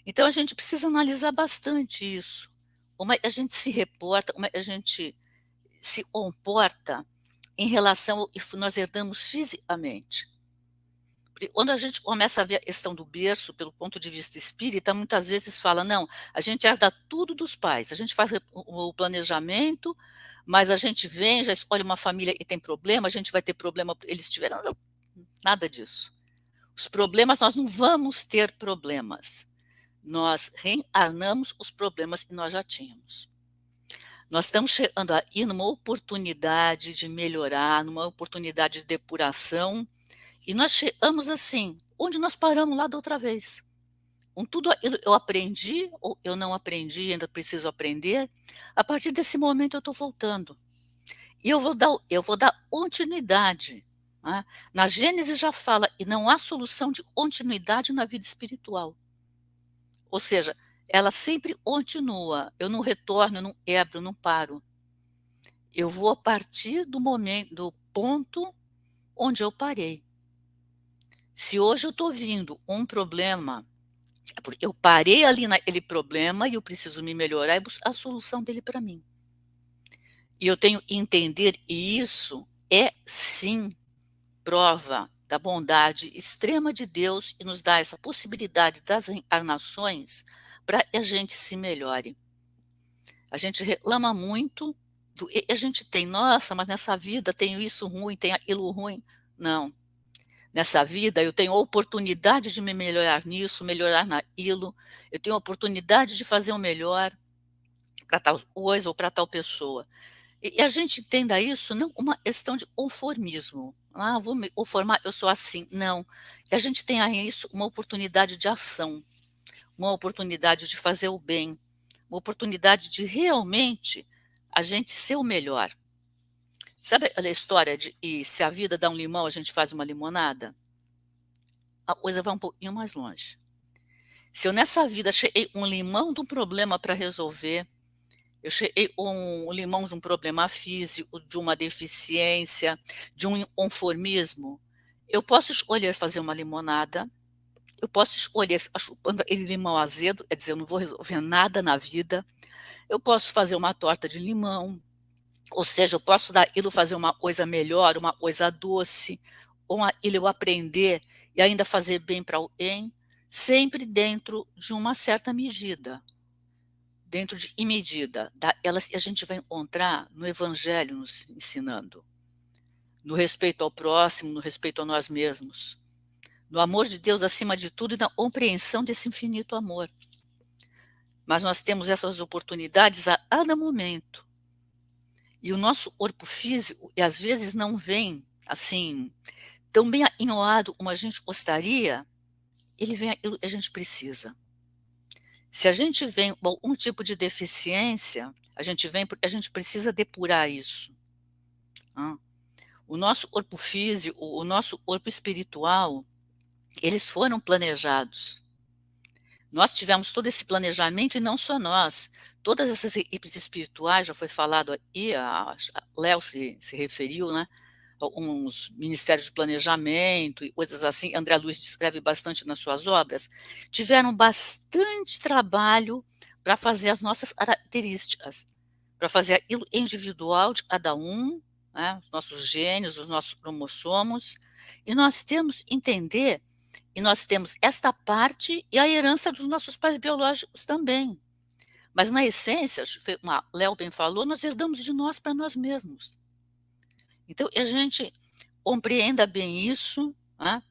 Então a gente precisa analisar bastante isso. Como é que a gente se reporta, como é que a gente se comporta em relação ao que nós herdamos fisicamente. Porque quando a gente começa a ver a questão do berço, pelo ponto de vista espírita, muitas vezes fala, não, a gente herda tudo dos pais, a gente faz o planejamento, mas a gente vem, já escolhe uma família e tem problema, a gente vai ter problema, eles tiveram, não, nada disso. Os problemas, nós não vamos ter problemas. Nós reencarnamos os problemas que nós já tínhamos. Nós estamos chegando aí numa oportunidade de melhorar, numa oportunidade de depuração, e nós chegamos assim, onde nós paramos lá da outra vez. Com tudo aquilo eu aprendi, ou eu não aprendi, ainda preciso aprender, a partir desse momento eu estou voltando. E eu vou dar continuidade. Né? Na Gênesis já fala, e não há solução de continuidade na vida espiritual. Ou seja, ela sempre continua. Eu não retorno, eu não quebro, eu não paro. Eu vou a partir do momento, do ponto onde eu parei. Se hoje eu estou vindo um problema, é porque eu parei ali naquele problema e eu preciso me melhorar e buscar a solução dele para mim. E eu tenho que entender, e isso é sim prova da bondade extrema de Deus e nos dá essa possibilidade das reencarnações para que a gente se melhore. A gente reclama muito, a gente tem, nossa, mas nessa vida tenho isso ruim, tem aquilo ruim. Não. Nessa vida eu tenho a oportunidade de me melhorar nisso, melhorar naquilo, eu tenho a oportunidade de fazer o melhor para tal coisa ou para tal pessoa. E a gente entenda isso não uma questão de conformismo. Vou me conformar, eu sou assim. Não. E a gente tem aí isso uma oportunidade de ação, uma oportunidade de fazer o bem, uma oportunidade de realmente a gente ser o melhor. Sabe a história de e se a vida dá um limão, a gente faz uma limonada? A coisa vai um pouquinho mais longe. Se eu nessa vida cheguei um limão de um problema para resolver, eu cheguei um limão de um problema físico, de uma deficiência, de um inconformismo, eu posso escolher fazer uma limonada, eu posso escolher chupando aquele limão azedo, quer dizer, eu não vou resolver nada na vida, eu posso fazer uma torta de limão, ou seja, eu posso daquilo fazer uma coisa melhor, uma coisa doce, ou eu aprender e ainda fazer bem para alguém, sempre dentro de uma certa medida. Dentro de medida. Elas, a gente vai encontrar no Evangelho nos ensinando. No respeito ao próximo, no respeito a nós mesmos. No amor de Deus acima de tudo e na compreensão desse infinito amor. Mas nós temos essas oportunidades a cada momento. E o nosso corpo físico, e às vezes não vem assim, tão bem enjoado como a gente gostaria, ele vem aquilo que a gente precisa. Se a gente vem com algum tipo de deficiência, a gente vem porque a gente precisa depurar isso. O nosso corpo físico, o nosso corpo espiritual, eles foram planejados. Nós tivemos todo esse planejamento e não só nós. Todas essas equipes espirituais, já foi falado aí, a Léo se referiu, né? Alguns ministérios de planejamento e coisas assim, André Luiz descreve bastante nas suas obras, tiveram bastante trabalho para fazer as nossas características, para fazer aquilo individual de cada um, né? Os nossos gênios, os nossos cromossomos, e nós temos que entender, e nós temos esta parte e a herança dos nossos pais biológicos também. Mas, na essência, como Léo bem falou, nós herdamos de nós para nós mesmos. Então, a gente compreenda bem isso, né?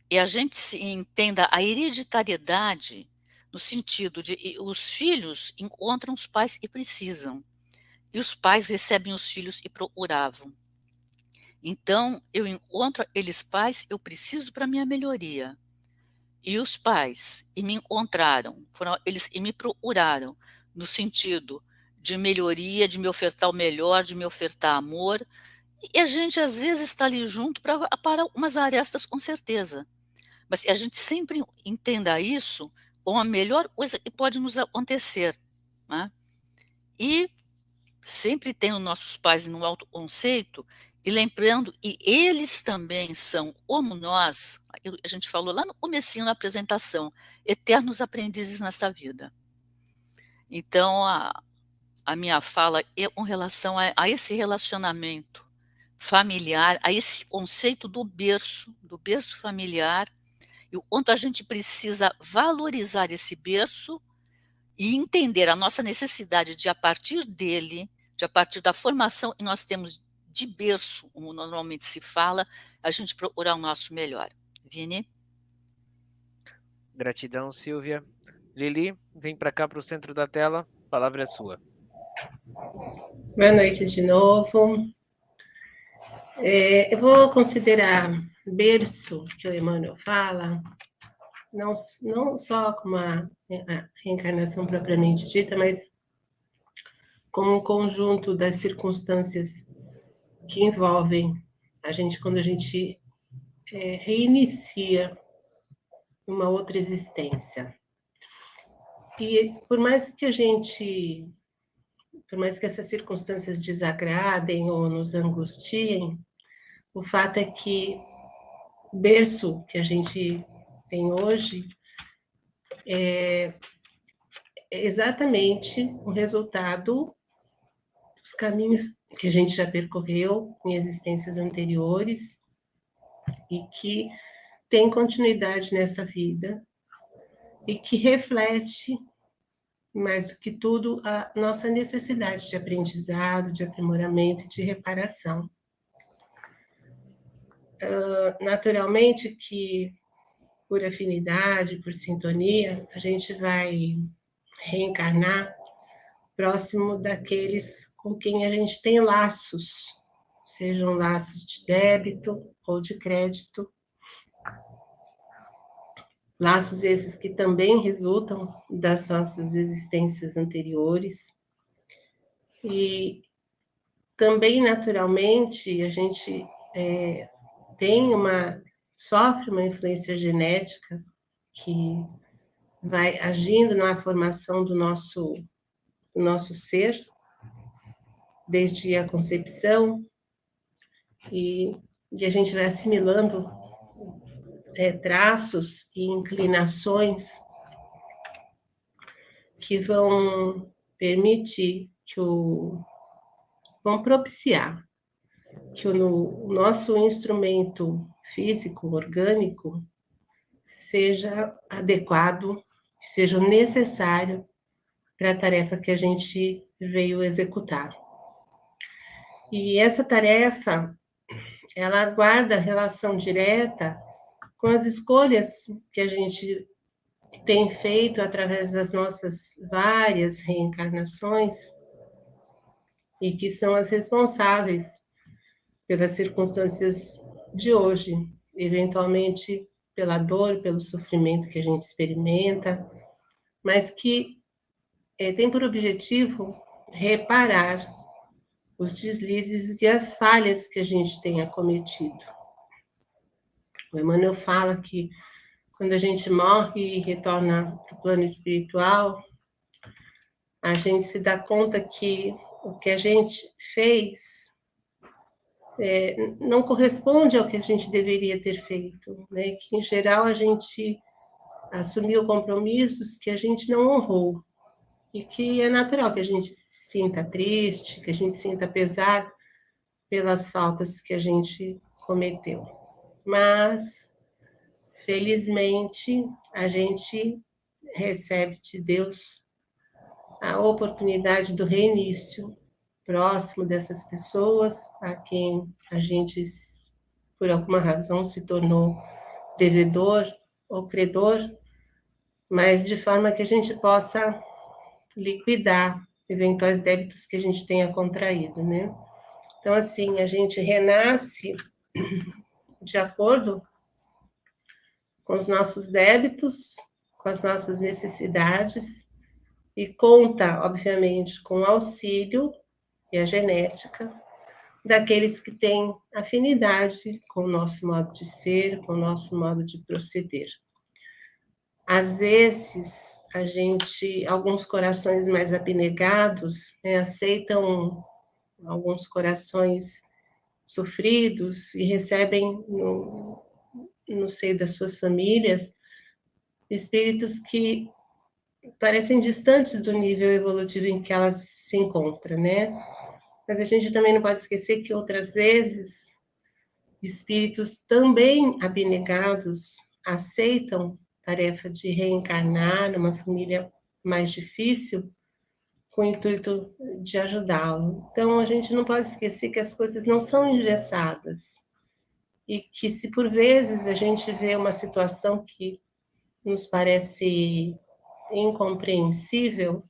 E a gente entenda a hereditariedade no sentido de os filhos encontram os pais e precisam, e os pais recebem os filhos e procuravam. Então, eu encontro aqueles pais, eu preciso para minha melhoria. E os pais, e me encontraram, foram eles e me procuraram, no sentido de melhoria, de me ofertar o melhor, de me ofertar amor. E a gente, às vezes, está ali junto para umas arestas, com certeza. Mas a gente sempre entenda isso como a melhor coisa que pode nos acontecer. Né? E sempre tendo nossos pais no autoconceito e lembrando que eles também são, como nós, a gente falou lá no comecinho da apresentação, eternos aprendizes nessa vida. Então, a minha fala é com relação a esse relacionamento familiar, a esse conceito do berço familiar, e o quanto a gente precisa valorizar esse berço e entender a nossa necessidade de, a partir dele, a partir da formação que nós temos de berço, como normalmente se fala, a gente procurar o nosso melhor. Vini? Gratidão, Silvia. Lili, vem para cá, para o centro da tela. A palavra é sua. Boa noite de novo. Eu vou considerar berço, que o Emmanuel fala, não só como a reencarnação propriamente dita, mas como um conjunto das circunstâncias que envolvem a gente quando a gente reinicia uma outra existência. E por mais que essas circunstâncias desagradem ou nos angustiem, o fato é que o berço que a gente tem hoje é exatamente o resultado dos caminhos que a gente já percorreu em existências anteriores e que tem continuidade nessa vida e que reflete, mais do que tudo, a nossa necessidade de aprendizado, de aprimoramento e de reparação. Naturalmente que, por afinidade, por sintonia, a gente vai reencarnar próximo daqueles com quem a gente tem laços, sejam laços de débito ou de crédito, laços esses que também resultam das nossas existências anteriores. E também, naturalmente, a gente sofre uma influência genética que vai agindo na formação do nosso ser, desde a concepção, e a gente vai assimilando traços e inclinações que vão permitir vão propiciar que o nosso instrumento físico, orgânico, seja adequado, seja necessário para a tarefa que a gente veio executar. E essa tarefa, ela guarda relação direta com as escolhas que a gente tem feito através das nossas várias reencarnações e que são as responsáveis pelas circunstâncias de hoje, eventualmente pela dor, pelo sofrimento que a gente experimenta, mas que tem por objetivo reparar os deslizes e as falhas que a gente tenha cometido. O Emmanuel fala que quando a gente morre e retorna para o plano espiritual, a gente se dá conta que o que a gente fez não corresponde ao que a gente deveria ter feito, né? Que, em geral, a gente assumiu compromissos que a gente não honrou, e que é natural que a gente se sinta triste, que a gente sinta pesar pelas faltas que a gente cometeu. Mas, felizmente, a gente recebe de Deus a oportunidade do reinício próximo dessas pessoas a quem a gente, por alguma razão, se tornou devedor ou credor, mas de forma que a gente possa liquidar eventuais débitos que a gente tenha contraído, né? Então, assim, a gente renasce de acordo com os nossos débitos, com as nossas necessidades, e conta, obviamente, com o auxílio e a genética daqueles que têm afinidade com o nosso modo de ser, com o nosso modo de proceder. Às vezes, alguns corações mais abnegados, aceitam alguns corações sofridos e recebem no seio das suas famílias espíritos que parecem distantes do nível evolutivo em que elas se encontram, né? Mas a gente também não pode esquecer que outras vezes espíritos também abnegados aceitam a tarefa de reencarnar numa família mais difícil com o intuito de ajudá-lo. Então, a gente não pode esquecer que as coisas não são engessadas e que, se por vezes a gente vê uma situação que nos parece incompreensível,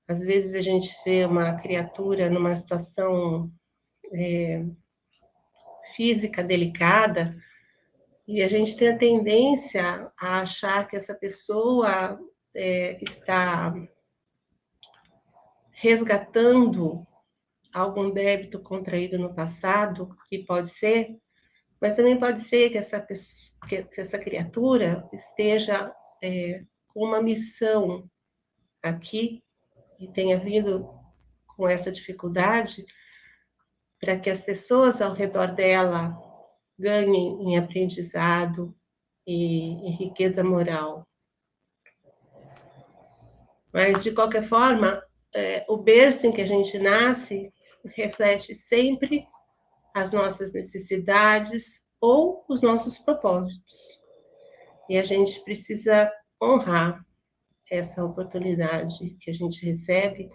às vezes a gente vê uma criatura numa situação física delicada e a gente tem a tendência a achar que essa pessoa está resgatando algum débito contraído no passado, que pode ser, mas também pode ser que essa criatura esteja com uma missão aqui e tenha vindo com essa dificuldade para que as pessoas ao redor dela ganhem em aprendizado e em riqueza moral. Mas, de qualquer forma, o berço em que a gente nasce reflete sempre as nossas necessidades ou os nossos propósitos. E a gente precisa honrar essa oportunidade que a gente recebe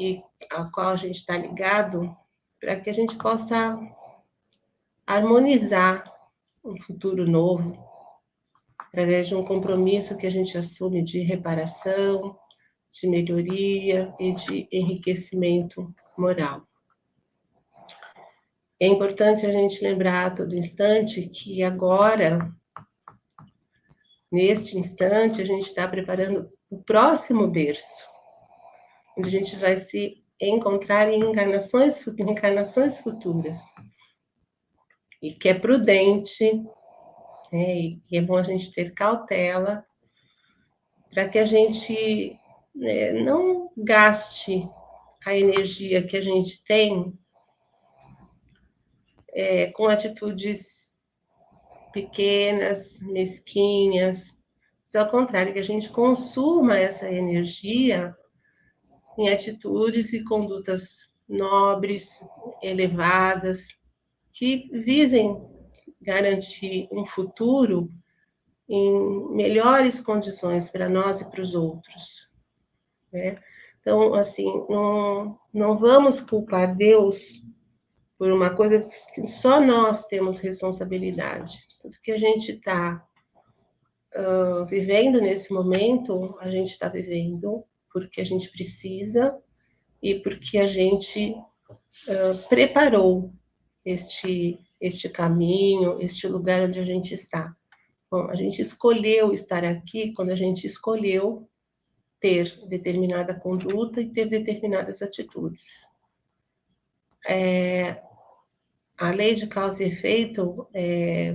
e a qual a gente está ligado, para que a gente possa harmonizar um futuro novo, através de um compromisso que a gente assume de reparação, de melhoria e de enriquecimento moral. É importante a gente lembrar a todo instante que agora, neste instante, a gente está preparando o próximo berço, onde a gente vai se encontrar em encarnações futuras. E que é prudente, e é bom a gente ter cautela para que a gente não gaste a energia que a gente tem com atitudes pequenas, mesquinhas, mas ao contrário, que a gente consuma essa energia em atitudes e condutas nobres, elevadas, que visem garantir um futuro em melhores condições para nós e para os outros, né? Então, assim, não vamos culpar Deus por uma coisa que só nós temos responsabilidade. Tudo que a gente está vivendo nesse momento, a gente está vivendo porque a gente precisa e porque a gente preparou este caminho, este lugar onde a gente está. Bom, a gente escolheu estar aqui quando a gente escolheu ter determinada conduta e ter determinadas atitudes. A lei de causa e efeito é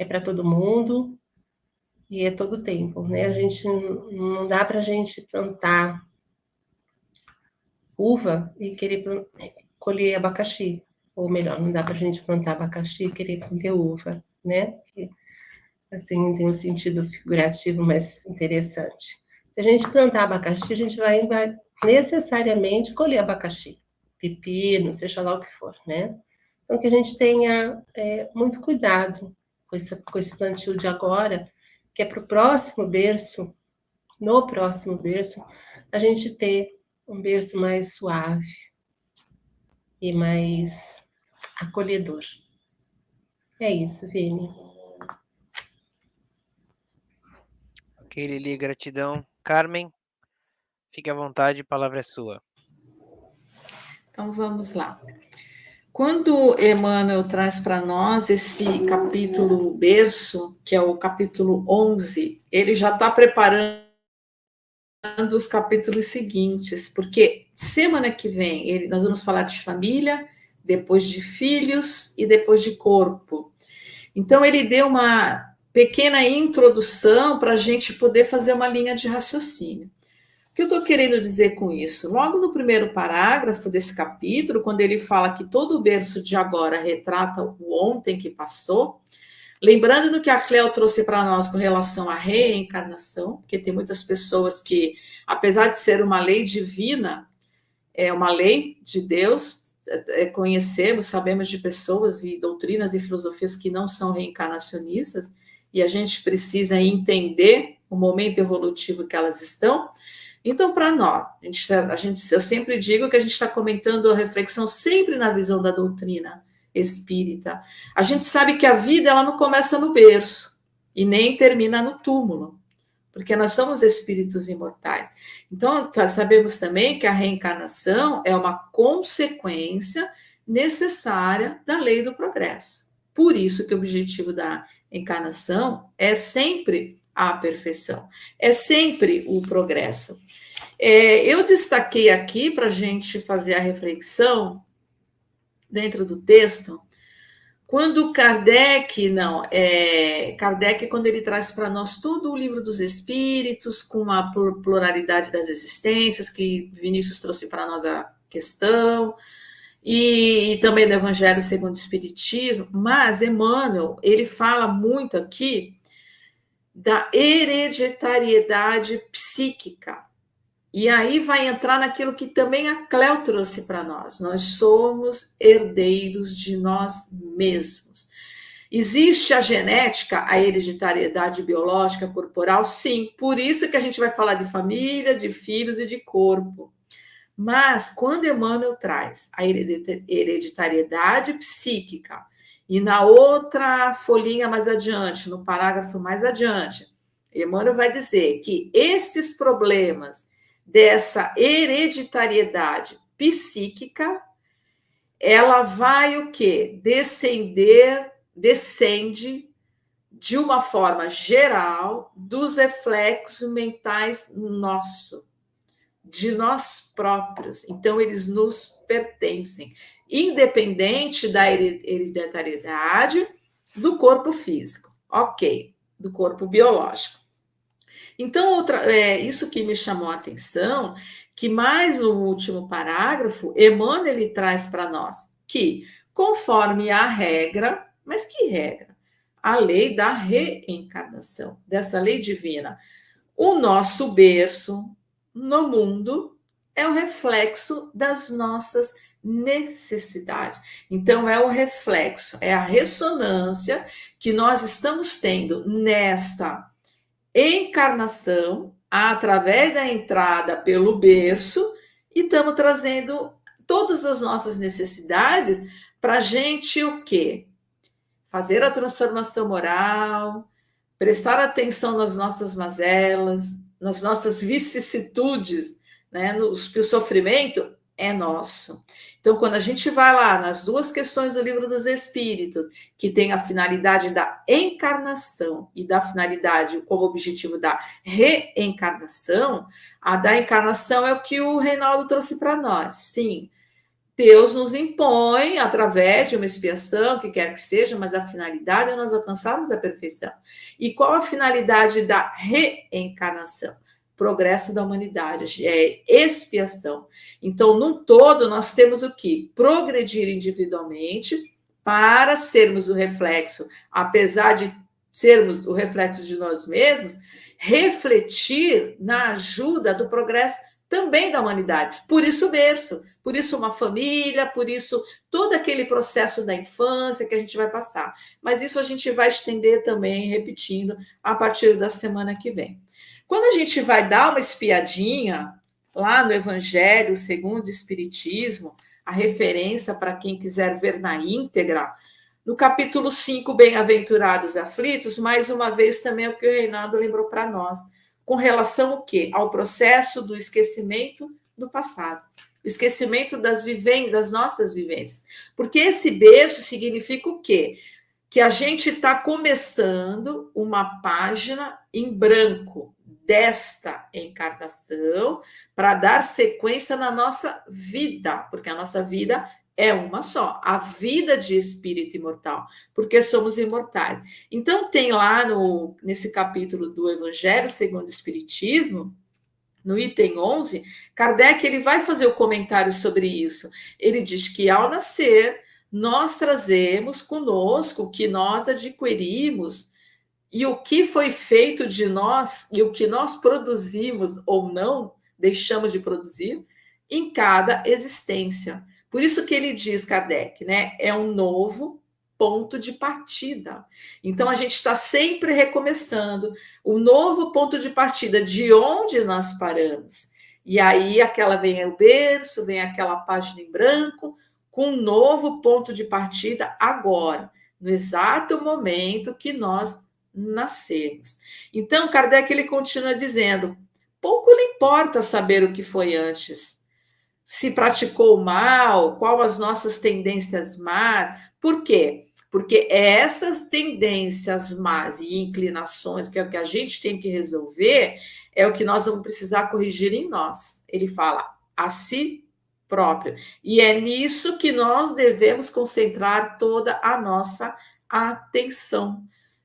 para todo mundo e é todo tempo, né? A gente não dá para a gente plantar uva e querer colher abacaxi, ou melhor, não dá para a gente plantar abacaxi e querer colher uva, né? Assim, tem um sentido figurativo mais interessante. Se a gente plantar abacaxi, a gente vai necessariamente colher abacaxi, pepino, seja lá o que for, né? Então, que a gente tenha muito cuidado com esse plantio de agora, que é para o próximo berço, no próximo berço, a gente ter um berço mais suave e mais acolhedor. É isso, Vini. Ok, Lili, gratidão. Carmen, fique à vontade, a palavra é sua. Então, vamos lá. Quando Emmanuel traz para nós esse capítulo berço, que é o capítulo 11, ele já está preparando os capítulos seguintes, porque semana que vem nós vamos falar de família, depois de filhos e depois de corpo. Então, ele deu uma pequena introdução para a gente poder fazer uma linha de raciocínio. O que eu estou querendo dizer com isso? Logo no primeiro parágrafo desse capítulo, quando ele fala que todo o berço de agora retrata o ontem que passou, lembrando do que a Cleo trouxe para nós com relação à reencarnação, porque tem muitas pessoas que, apesar de ser uma lei divina, é uma lei de Deus, conhecemos, sabemos de pessoas e doutrinas e filosofias que não são reencarnacionistas, e a gente precisa entender o momento evolutivo que elas estão. Então, para nós, eu sempre digo que a gente está comentando a reflexão sempre na visão da doutrina espírita. A gente sabe que a vida ela não começa no berço e nem termina no túmulo, porque nós somos espíritos imortais. Então, sabemos também que a reencarnação é uma consequência necessária da lei do progresso. Por isso que o objetivo da encarnação é sempre a perfeição, é sempre o progresso. Eu destaquei aqui para a gente fazer a reflexão dentro do texto, quando Kardec, quando ele traz para nós todo o livro dos Espíritos, com a pluralidade das existências, que Vinícius trouxe para nós a questão, e também do Evangelho segundo o Espiritismo, mas Emmanuel, ele fala muito aqui da hereditariedade psíquica. E aí vai entrar naquilo que também a Cleo trouxe para nós. Nós somos herdeiros de nós mesmos. Existe a genética, a hereditariedade biológica corporal? Sim, por isso que a gente vai falar de família, de filhos e de corpo. Mas quando Emmanuel traz a hereditariedade psíquica, e na outra folhinha mais adiante, no parágrafo mais adiante, Emmanuel vai dizer que esses problemas dessa hereditariedade psíquica, ela vai o quê? Descende de uma forma geral dos reflexos mentais de nós próprios. Então, eles nos pertencem, independente da hereditariedade do corpo físico, ok, do corpo biológico. Então, isso que me chamou a atenção, que mais no último parágrafo, Emmanuel ele traz para nós que, conforme a regra, mas que regra? A lei da reencarnação, dessa lei divina. O nosso berço no mundo é o reflexo das nossas necessidades. Então, é o reflexo, é a ressonância que nós estamos tendo nesta encarnação, através da entrada pelo berço, e estamos trazendo todas as nossas necessidades para a gente o quê? Fazer a transformação moral, prestar atenção nas nossas mazelas, nas nossas vicissitudes, né? Que o sofrimento é nosso. Então, quando a gente vai lá nas 2 questões do Livro dos Espíritos, que tem a finalidade da encarnação e da finalidade como objetivo da reencarnação, a da encarnação é o que o Reinaldo trouxe para nós. Sim, Deus nos impõe, através de uma expiação, que quer que seja, mas a finalidade é nós alcançarmos a perfeição. E qual a finalidade da reencarnação? Progresso da humanidade, é expiação. Então, num todo, nós temos o quê? Progredir individualmente para sermos o reflexo, apesar de sermos o reflexo de nós mesmos, refletir na ajuda do progresso também da humanidade. Por isso o berço, por isso uma família, por isso todo aquele processo da infância que a gente vai passar. Mas isso a gente vai estender também, repetindo, a partir da semana que vem. Quando a gente vai dar uma espiadinha lá no Evangelho segundo o Espiritismo, a referência para quem quiser ver na íntegra, no capítulo 5, Bem-aventurados aflitos, mais uma vez também é o que o Reinaldo lembrou para nós, com relação ao quê? Ao processo do esquecimento do passado, o esquecimento das nossas vivências. Porque esse berço significa o quê? Que a gente está começando uma página em branco desta encarnação para dar sequência na nossa vida, porque a nossa vida é uma só, a vida de espírito imortal, porque somos imortais. Então, tem lá nesse capítulo do Evangelho segundo o Espiritismo, no item 11, Kardec ele vai fazer o comentário sobre isso. Ele diz que, ao nascer, nós trazemos conosco o que nós adquirimos e o que foi feito de nós e o que nós produzimos ou não, deixamos de produzir, em cada existência. Por isso que ele diz, Kardec, né? É um novo ponto de partida. Então, a gente está sempre recomeçando o novo ponto de partida, de onde nós paramos. E aí, vem o berço, vem aquela página em branco, com um novo ponto de partida agora, no exato momento que nós nascemos. Então, Kardec ele continua dizendo, pouco lhe importa saber o que foi antes, se praticou mal, qual as nossas tendências más. Por quê? Porque essas tendências más e inclinações, que é o que a gente tem que resolver, é o que nós vamos precisar corrigir em nós. Ele fala a si próprio. E é nisso que nós devemos concentrar toda a nossa atenção.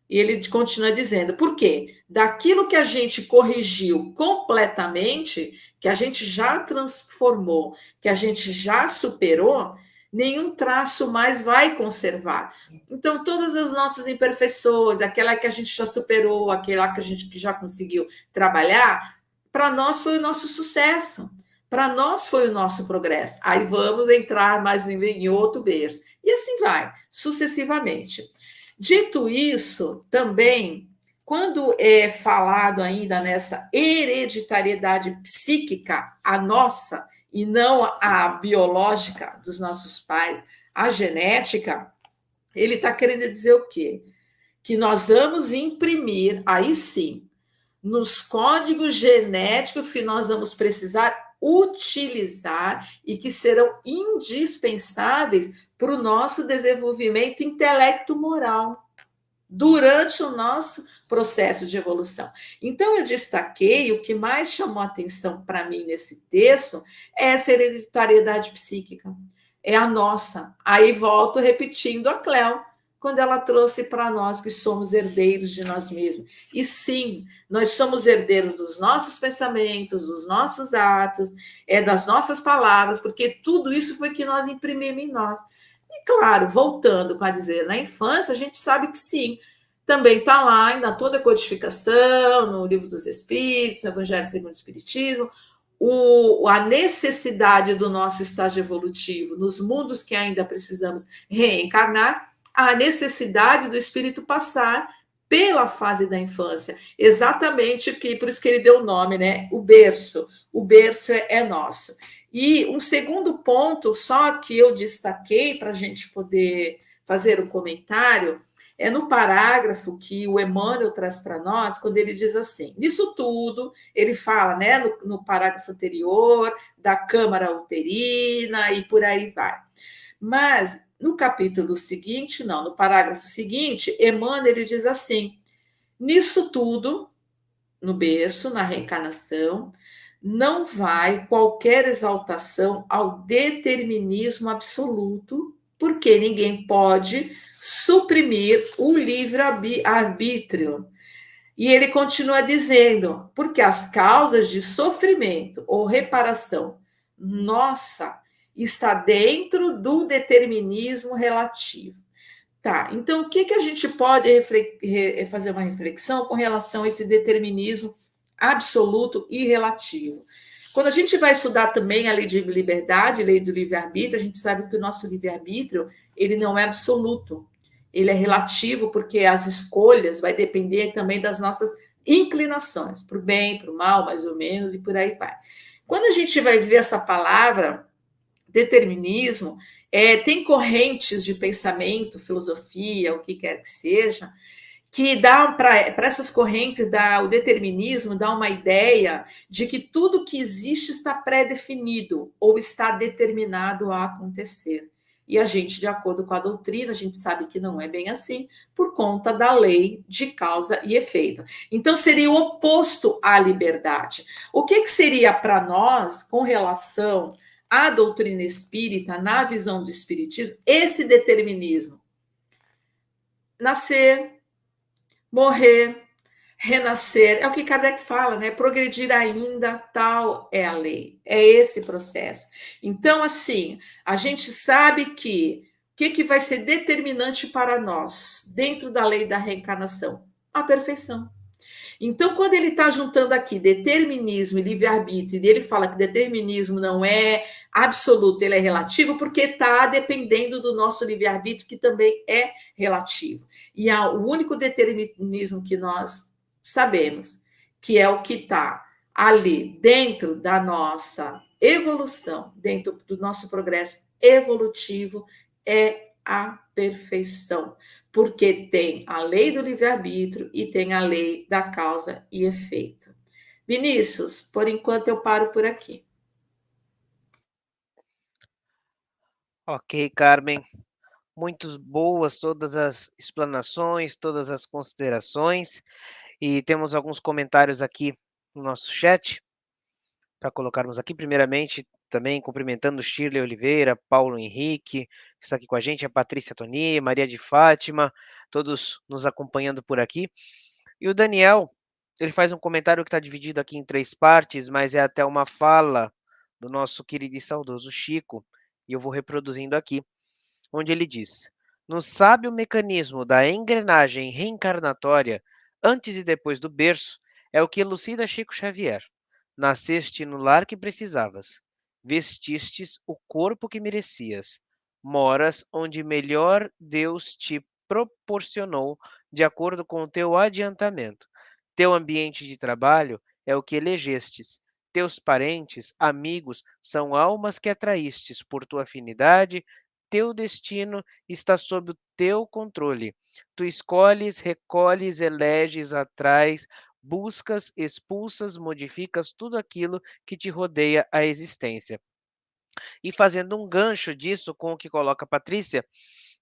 E ele continua dizendo, por quê? Daquilo que a gente corrigiu completamente, que a gente já transformou, que a gente já superou, nenhum traço mais vai conservar. Então, todas as nossas imperfeições, aquela que a gente já superou, aquela que a gente já conseguiu trabalhar, para nós foi o nosso sucesso, para nós foi o nosso progresso. Aí vamos entrar mais em outro berço. E assim vai, sucessivamente. Dito isso, também, quando é falado ainda nessa hereditariedade psíquica, a nossa, e não a biológica dos nossos pais, a genética, ele está querendo dizer o quê? Que nós vamos imprimir, aí sim, nos códigos genéticos que nós vamos precisar utilizar e que serão indispensáveis para o nosso desenvolvimento intelecto-moral durante o nosso processo de evolução. Então, eu destaquei, o que mais chamou a atenção para mim nesse texto é essa hereditariedade psíquica. É a nossa. Aí volto repetindo a Cléo, quando ela trouxe para nós que somos herdeiros de nós mesmos. E sim, nós somos herdeiros dos nossos pensamentos, dos nossos atos, das nossas palavras, porque tudo isso foi que nós imprimimos em nós. E claro, voltando a dizer, na infância a gente sabe que sim, também está lá ainda toda a codificação, no Livro dos Espíritos, no Evangelho segundo o Espiritismo, a necessidade do nosso estágio evolutivo nos mundos que ainda precisamos reencarnar, a necessidade do espírito passar pela fase da infância, exatamente por isso que ele deu o nome, né? O berço é nosso. E um segundo ponto, só que eu destaquei para a gente poder fazer um comentário, é no parágrafo que o Emmanuel traz para nós, quando ele diz assim, nisso tudo, ele fala, né, no parágrafo anterior, da câmara uterina e por aí vai. Mas no capítulo seguinte, não, no parágrafo seguinte, Emmanuel ele diz assim, nisso tudo, no berço, na reencarnação, não vai qualquer exaltação ao determinismo absoluto, porque ninguém pode suprimir o livre-arbítrio. E ele continua dizendo, porque as causas de sofrimento ou reparação nossa está dentro do determinismo relativo. Tá, então o que a gente pode fazer uma reflexão com relação a esse determinismo absoluto e relativo? Quando a gente vai estudar também a lei de liberdade, a lei do livre-arbítrio, a gente sabe que o nosso livre-arbítrio ele não é absoluto, ele é relativo, porque as escolhas vai depender também das nossas inclinações, para o bem, para o mal, mais ou menos, e por aí vai. Quando a gente vai ver essa palavra, determinismo, tem correntes de pensamento, filosofia, o que quer que seja, que dá para essas correntes, o determinismo dá uma ideia de que tudo que existe está pré-definido ou está determinado a acontecer. E a gente, de acordo com a doutrina, a gente sabe que não é bem assim, por conta da lei de causa e efeito. Então, seria o oposto à liberdade. O que seria para nós, com relação à doutrina espírita, na visão do espiritismo, esse determinismo? Nascer, morrer, renascer, é o que Kardec fala, né? Progredir ainda, tal é a lei. É esse processo. Então, assim, a gente sabe que o que vai ser determinante para nós, dentro da lei da reencarnação? A perfeição. Então, quando ele está juntando aqui determinismo e livre-arbítrio, e ele fala que determinismo não é absoluto, ele é relativo, porque está dependendo do nosso livre-arbítrio, que também é relativo. E o único determinismo que nós sabemos, que é o que está ali dentro da nossa evolução, dentro do nosso progresso evolutivo, é a perfeição, porque tem a lei do livre-arbítrio e tem a lei da causa e efeito. Vinícius, por enquanto eu paro por aqui. Ok, Carmen. Muito boas todas as explanações, todas as considerações. E temos alguns comentários aqui no nosso chat para colocarmos aqui. Primeiramente, também cumprimentando Shirley Oliveira, Paulo Henrique, que está aqui com a gente, a Patrícia Toni, Maria de Fátima, todos nos acompanhando por aqui. E o Daniel, ele faz um comentário que está dividido aqui em 3 partes, mas é até uma fala do nosso querido e saudoso Chico, e eu vou reproduzindo aqui, onde ele diz: nos sabe o mecanismo da engrenagem reencarnatória antes e depois do berço, é o que elucida Chico Xavier. Nasceste no lar que precisavas, vestistes o corpo que merecias, moras onde melhor Deus te proporcionou de acordo com o teu adiantamento. Teu ambiente de trabalho é o que elegestes. Teus parentes, amigos, são almas que atraístes por tua afinidade. Teu destino está sob o teu controle. Tu escolhes, recolhes, eleges, atrais, buscas, expulsas, modificas tudo aquilo que te rodeia a existência. E fazendo um gancho disso com o que coloca a Patrícia,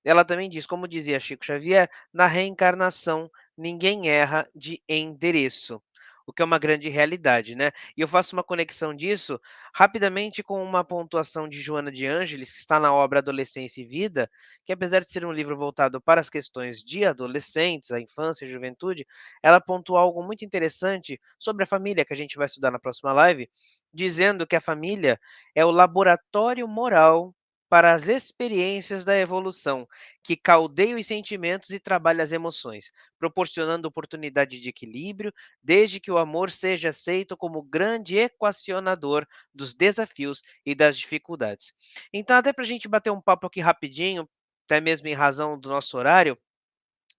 ela também diz, como dizia Chico Xavier, na reencarnação ninguém erra de endereço. o que é uma grande realidade, né? E eu faço uma conexão disso rapidamente com uma pontuação de Joana de Ângeles, que está na obra Adolescência e Vida, que apesar de ser um livro voltado para as questões de adolescentes, a infância e a juventude, ela pontua algo muito interessante sobre a família, que a gente vai estudar na próxima live, dizendo que a família é o laboratório moral para as experiências da evolução, que caldeia os sentimentos e trabalha as emoções, proporcionando oportunidade de equilíbrio, desde que o amor seja aceito como grande equacionador dos desafios e das dificuldades. Então, até para a gente bater um papo aqui rapidinho, até mesmo em razão do nosso horário,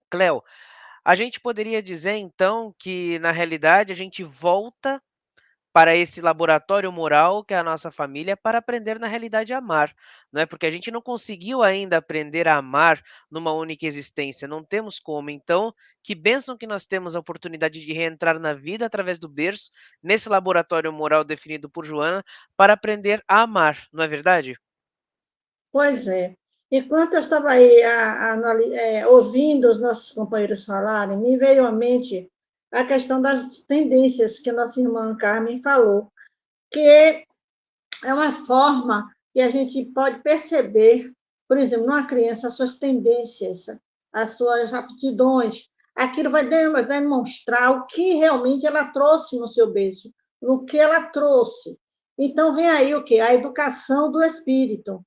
Cléo, a gente poderia dizer então que, na realidade, a gente volta para esse laboratório moral que é a nossa família para aprender na realidade a amar, não é? Porque a gente não conseguiu ainda aprender a amar numa única existência, não temos como. Então, que bênção que nós temos a oportunidade de reentrar na vida através do berço, nesse laboratório moral definido por Joana, para aprender a amar, não é verdade? Pois é. Enquanto eu estava aí ouvindo os nossos companheiros falarem, me veio à mente a questão das tendências que nossa irmã Carmen falou, que é uma forma que a gente pode perceber, por exemplo, numa criança, as suas tendências, as suas aptidões. Aquilo vai demonstrar o que realmente ela trouxe no seu berço, o que ela trouxe. Então, vem aí o quê? A educação do espírito.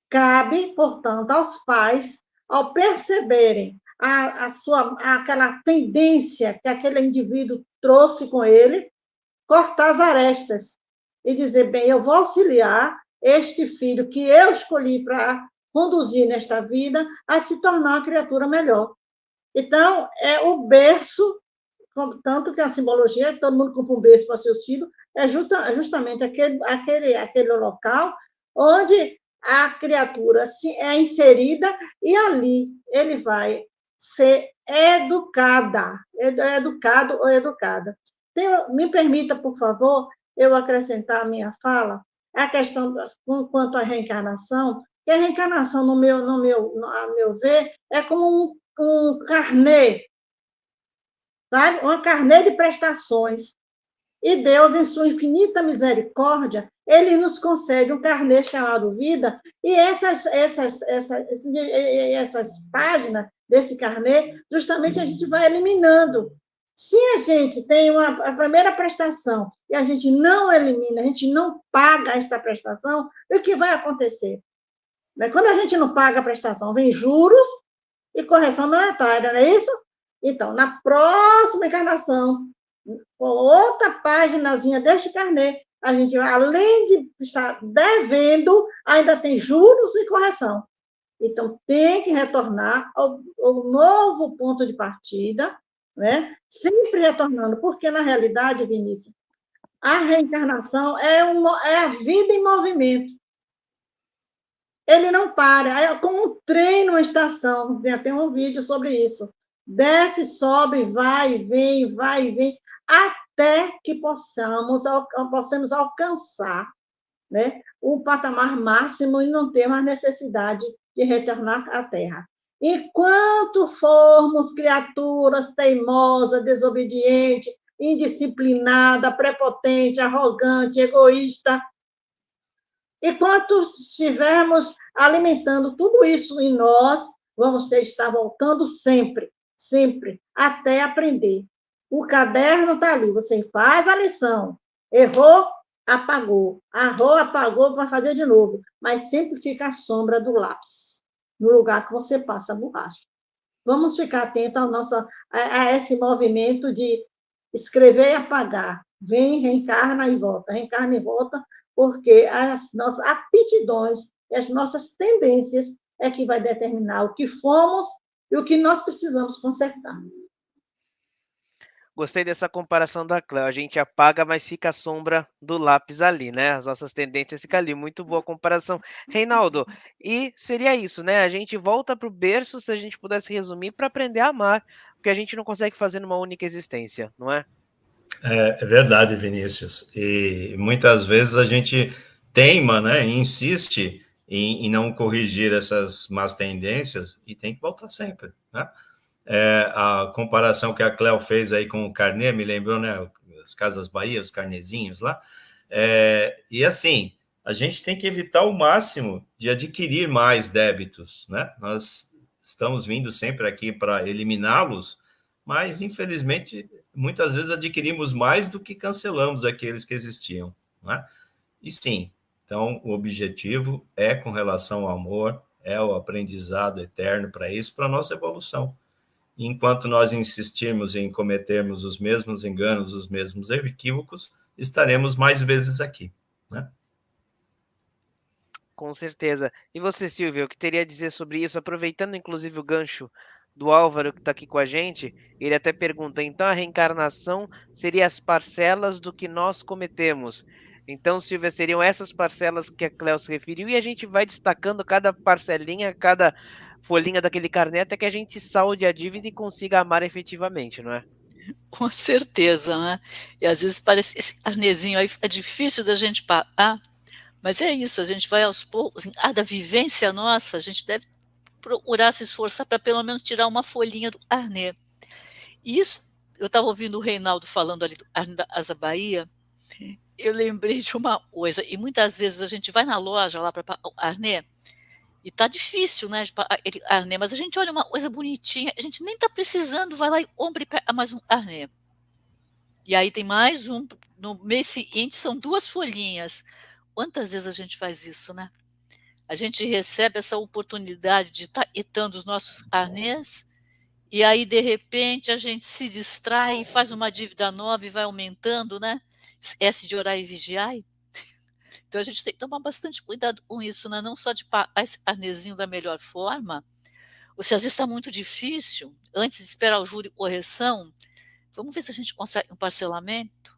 Cabe, portanto, aos pais, ao perceberem aquela tendência que aquele indivíduo trouxe com ele, cortar as arestas e dizer, bem, eu vou auxiliar este filho que eu escolhi para conduzir nesta vida a se tornar uma criatura melhor. Então, é o berço, tanto que a simbologia, todo mundo compra um berço para seus filhos, é justamente aquele local onde a criatura é inserida e ali ele vai ser educado ou educada. Me permita, por favor, eu acrescentar a minha fala, a questão quanto à reencarnação, que a reencarnação, a meu ver, é como um carnê, sabe? Uma carnê de prestações. E Deus, em sua infinita misericórdia, ele nos concede um carnê chamado vida, e essas páginas desse carnê, justamente a gente vai eliminando. Se a gente tem a primeira prestação e a gente não elimina, a gente não paga esta prestação, o que vai acontecer? Quando a gente não paga a prestação, vem juros e correção monetária, não é isso? Então, na próxima encarnação, com outra paginazinha deste carnê, a gente, além de estar devendo, ainda tem juros e correção. Então, tem que retornar ao novo ponto de partida, né? Sempre retornando, porque, na realidade, Vinícius, a reencarnação é a vida em movimento. Ele não para, é como um trem numa estação, tem até um vídeo sobre isso. Desce, sobe, vai e vem, até que possamos alcançar, né, o patamar máximo e não ter mais necessidade de retornar à Terra. Enquanto formos criaturas teimosas, desobedientes, indisciplinadas, prepotentes, arrogantes, egoístas, enquanto estivermos alimentando tudo isso em nós, vamos estar voltando sempre, até aprender. O caderno está ali, você faz a lição, errou, apagou, vai fazer de novo, mas sempre fica a sombra do lápis, no lugar que você passa a borracha. Vamos ficar atentos a esse movimento de escrever e apagar. Vem, reencarna e volta, porque as nossas aptidões e as nossas tendências é que vai determinar o que fomos e o que nós precisamos consertar. Gostei dessa comparação da Cléo. A gente apaga, mas fica a sombra do lápis ali, né? As nossas tendências ficam ali. Muito boa comparação. Reinaldo, e seria isso, né? A gente volta para o berço, se a gente pudesse resumir, para aprender a amar, porque a gente não consegue fazer numa única existência, não é? É verdade, Vinícius. E muitas vezes a gente teima, né? Insiste em não corrigir essas más tendências e tem que voltar sempre, né? A comparação que a Cléo fez aí com o carnê me lembrou, né? as Casas Bahia, os carnezinhos lá. E assim, a gente tem que evitar o máximo de adquirir mais débitos, né? Nós estamos vindo sempre aqui para eliminá-los, mas, infelizmente, muitas vezes adquirimos mais do que cancelamos aqueles que existiam, né? E sim, então, o objetivo é com relação ao amor, é o aprendizado eterno para isso, para a nossa evolução. E enquanto nós insistirmos em cometermos os mesmos enganos, os mesmos equívocos, estaremos mais vezes aqui, né? Com certeza. E você, Silvia, o que teria a dizer sobre isso? Aproveitando, inclusive, o gancho do Álvaro, que está aqui com a gente, ele até pergunta, então a reencarnação seria as parcelas do que nós cometemos. Então, Silvia, seriam essas parcelas que a Cléo se referiu, e a gente vai destacando cada parcelinha, cada folhinha daquele carnê, até que a gente salde a dívida e consiga amar efetivamente, não é? Com certeza, né? E às vezes parece esse carnezinho aí é difícil da gente parar, mas é isso, a gente vai aos poucos, em cada vivência nossa, a gente deve procurar se esforçar para pelo menos tirar uma folhinha do carnê. E isso, eu estava ouvindo o Reinaldo falando ali do carnê da Asa Bahia, eu lembrei de uma coisa, e muitas vezes a gente vai na loja lá para pagar o carnê, e tá difícil, né, de pagar aquele carnê, mas a gente olha uma coisa bonitinha, a gente nem está precisando, vai lá e compra e pega mais um carnê. E aí tem mais um, no mês seguinte são 2 folhinhas. Quantas vezes a gente faz isso, né? A gente recebe essa oportunidade de estar quitando os nossos carnês, e aí, de repente, a gente se distrai, faz uma dívida nova e vai aumentando, né? Esquece de orar e vigiar. Então, a gente tem que tomar bastante cuidado com isso, né? Não só de pagar esse carnezinho da melhor forma, ou se às vezes está muito difícil, antes de esperar o júri e correção, vamos ver se a gente consegue um parcelamento?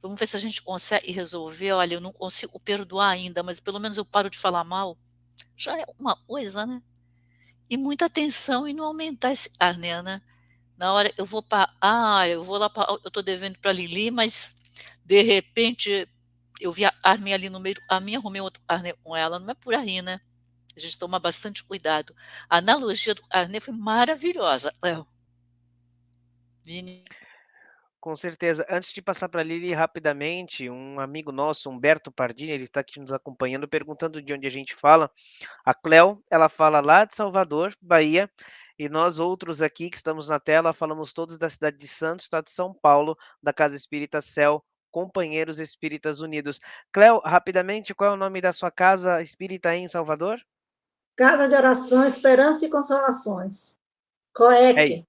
Vamos ver se a gente consegue resolver. Olha, eu não consigo perdoar ainda, mas pelo menos eu paro de falar mal. Já é uma coisa, né? E muita atenção e não aumentar esse carnê, né? Na hora eu vou para. Eu vou lá para. Eu estou devendo para a Lili, mas de repente eu vi a Armin ali no meio. A minha arrumei outro carnê com ela. Não é por aí, né? A gente toma bastante cuidado. A analogia do carnê foi maravilhosa, Léo. Com certeza. Antes de passar para a Lili rapidamente, um amigo nosso, Humberto Pardini, ele está aqui nos acompanhando, perguntando de onde a gente fala. A Cléo, ela fala lá de Salvador, Bahia, e nós outros aqui que estamos na tela, falamos todos da cidade de Santos, estado de São Paulo, da Casa Espírita Céu, Companheiros Espíritas Unidos. Cléo, rapidamente, qual é o nome da sua casa espírita aí em Salvador? Casa de Oração, Esperança e Consolações. É COEC.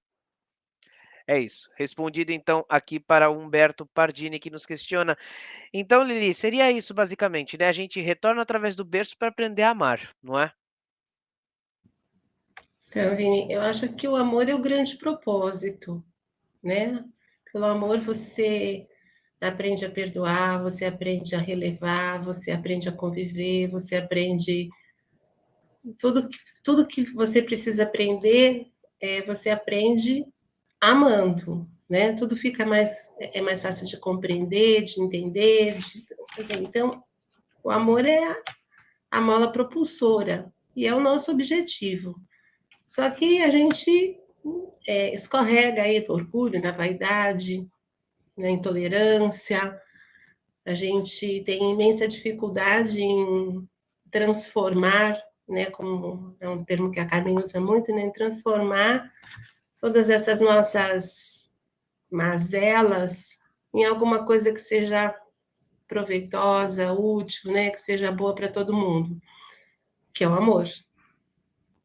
É isso. Respondido, então, aqui para o Humberto Pardini, que nos questiona. Então, Lili, seria isso basicamente, né? A gente retorna através do berço para aprender a amar, não é? Então, Vini, eu acho que o amor é o grande propósito, né? Pelo amor você aprende a perdoar, você aprende a relevar, você aprende a conviver, você aprende tudo que você precisa aprender, você aprende amando, né? Tudo fica mais fácil de compreender, de entender, então o amor é a mola propulsora e é o nosso objetivo. Só que a gente escorrega aí do orgulho, na vaidade, na intolerância. A gente tem imensa dificuldade em transformar, né, como é um termo que a Carmen usa muito, né, em transformar todas essas nossas mazelas em alguma coisa que seja proveitosa, útil, né, que seja boa para todo mundo, que é o amor.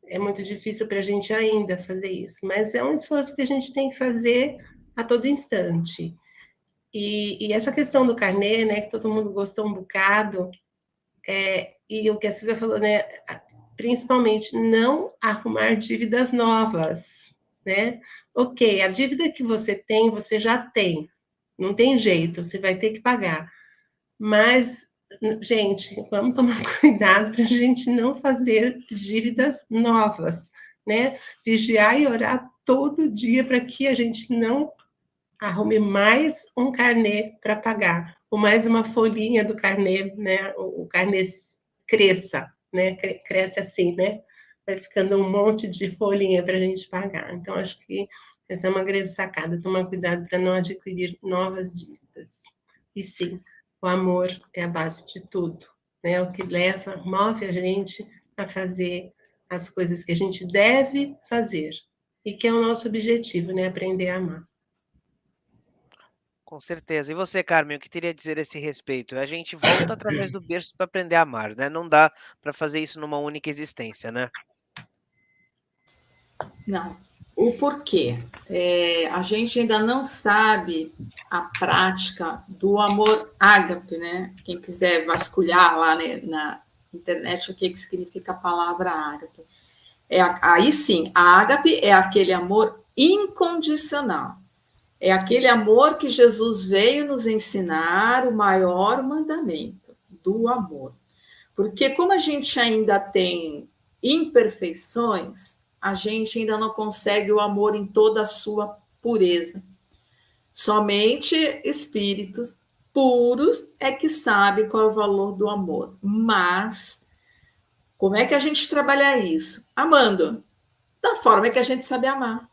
É muito difícil para a gente ainda fazer isso, mas é um esforço que a gente tem que fazer a todo instante. E essa questão do carnê, né, que todo mundo gostou um bocado, e o que a Silvia falou, né, principalmente não arrumar dívidas novas, né? Ok, a dívida que você já tem, não tem jeito, você vai ter que pagar. Mas, gente, vamos tomar cuidado para a gente não fazer dívidas novas, né? Vigiar e orar todo dia para que a gente não arrume mais um carnê para pagar, ou mais uma folhinha do carnê, né? O carnê cresça, né? Cresce assim, né? Vai ficando um monte de folhinha para a gente pagar. Então, acho que Essa é uma grande sacada, tomar cuidado para não adquirir novas dívidas. E sim, o amor é a base de tudo, né? O que move a gente a fazer as coisas que a gente deve fazer e que é o nosso objetivo, né? Aprender a amar. Com certeza. E você, Carmen, o que teria a dizer a esse respeito? A gente volta através do berço para aprender a amar, né? Não dá para fazer isso numa única existência, né? Não. O porquê? A gente ainda não sabe a prática do amor ágape, né? Quem quiser vasculhar lá, né, na internet o que significa a palavra ágape. Aí sim, a ágape é aquele amor incondicional. É aquele amor que Jesus veio nos ensinar, o maior mandamento do amor. Porque como a gente ainda tem imperfeições, a gente ainda não consegue o amor em toda a sua pureza. Somente espíritos puros é que sabem qual é o valor do amor. Mas como é que a gente trabalha isso? Amando, da forma que a gente sabe amar.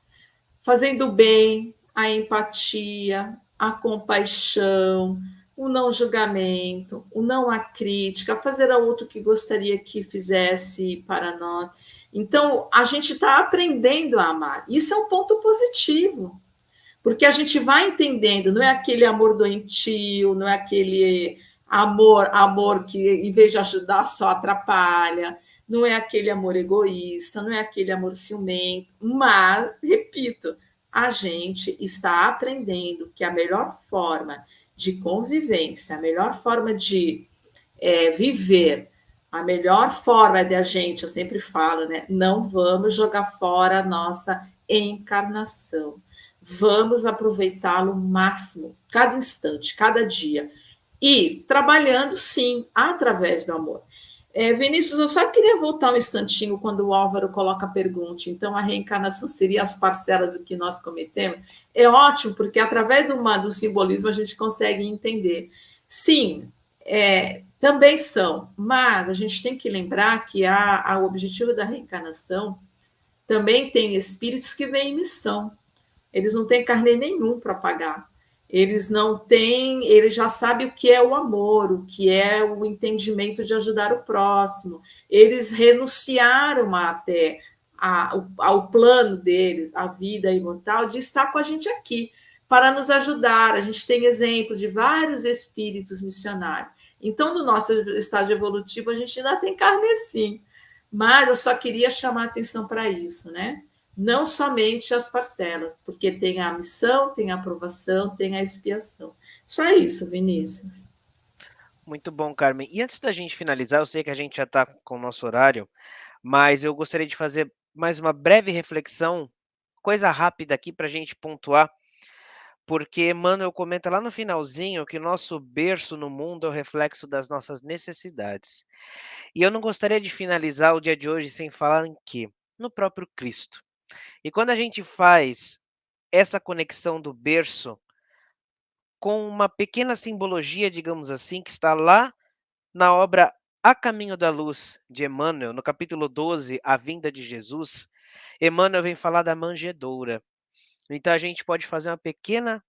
Fazendo o bem, a empatia, a compaixão, o não julgamento, o não a crítica, fazer ao outro que gostaria que fizesse para nós. Então, a gente está aprendendo a amar. Isso é um ponto positivo, porque a gente vai entendendo, não é aquele amor doentio, não é aquele amor que, em vez de ajudar, só atrapalha, não é aquele amor egoísta, não é aquele amor ciumento, mas, repito, a gente está aprendendo que a melhor forma de convivência, a melhor forma de viver, a melhor forma de a gente, eu sempre falo, né? Não vamos jogar fora a nossa encarnação. Vamos aproveitá-lo o máximo, cada instante, cada dia. E trabalhando, sim, através do amor. Vinícius, eu só queria voltar um instantinho quando o Álvaro coloca a pergunta. Então, a reencarnação seria as parcelas do que nós cometemos? É ótimo, porque através do simbolismo a gente consegue entender. Sim, também são, mas a gente tem que lembrar que o objetivo da reencarnação também tem espíritos que vêm em missão. Eles não têm carnê nenhum para pagar. Eles não têm, eles já sabem o que é o amor, o que é o entendimento de ajudar o próximo. Eles renunciaram até ao plano deles, a vida imortal, de estar com a gente aqui, para nos ajudar. A gente tem exemplo de vários espíritos missionários. Então, no nosso estágio evolutivo, a gente ainda tem carne sim. Mas eu só queria chamar a atenção para isso, né? Não somente as parcelas, porque tem a missão, tem a aprovação, tem a expiação. Só isso, Vinícius. Muito bom, Carmen. E antes da gente finalizar, eu sei que a gente já está com o nosso horário, mas eu gostaria de fazer mais uma breve reflexão, coisa rápida aqui para a gente pontuar, porque Emmanuel comenta lá no finalzinho que o nosso berço no mundo é o reflexo das nossas necessidades. E eu não gostaria de finalizar o dia de hoje sem falar em quê? No próprio Cristo. E quando a gente faz essa conexão do berço com uma pequena simbologia, digamos assim, que está lá na obra A Caminho da Luz, de Emmanuel, no capítulo 12, A Vinda de Jesus, Emmanuel vem falar da manjedoura. Então a gente pode fazer uma pequena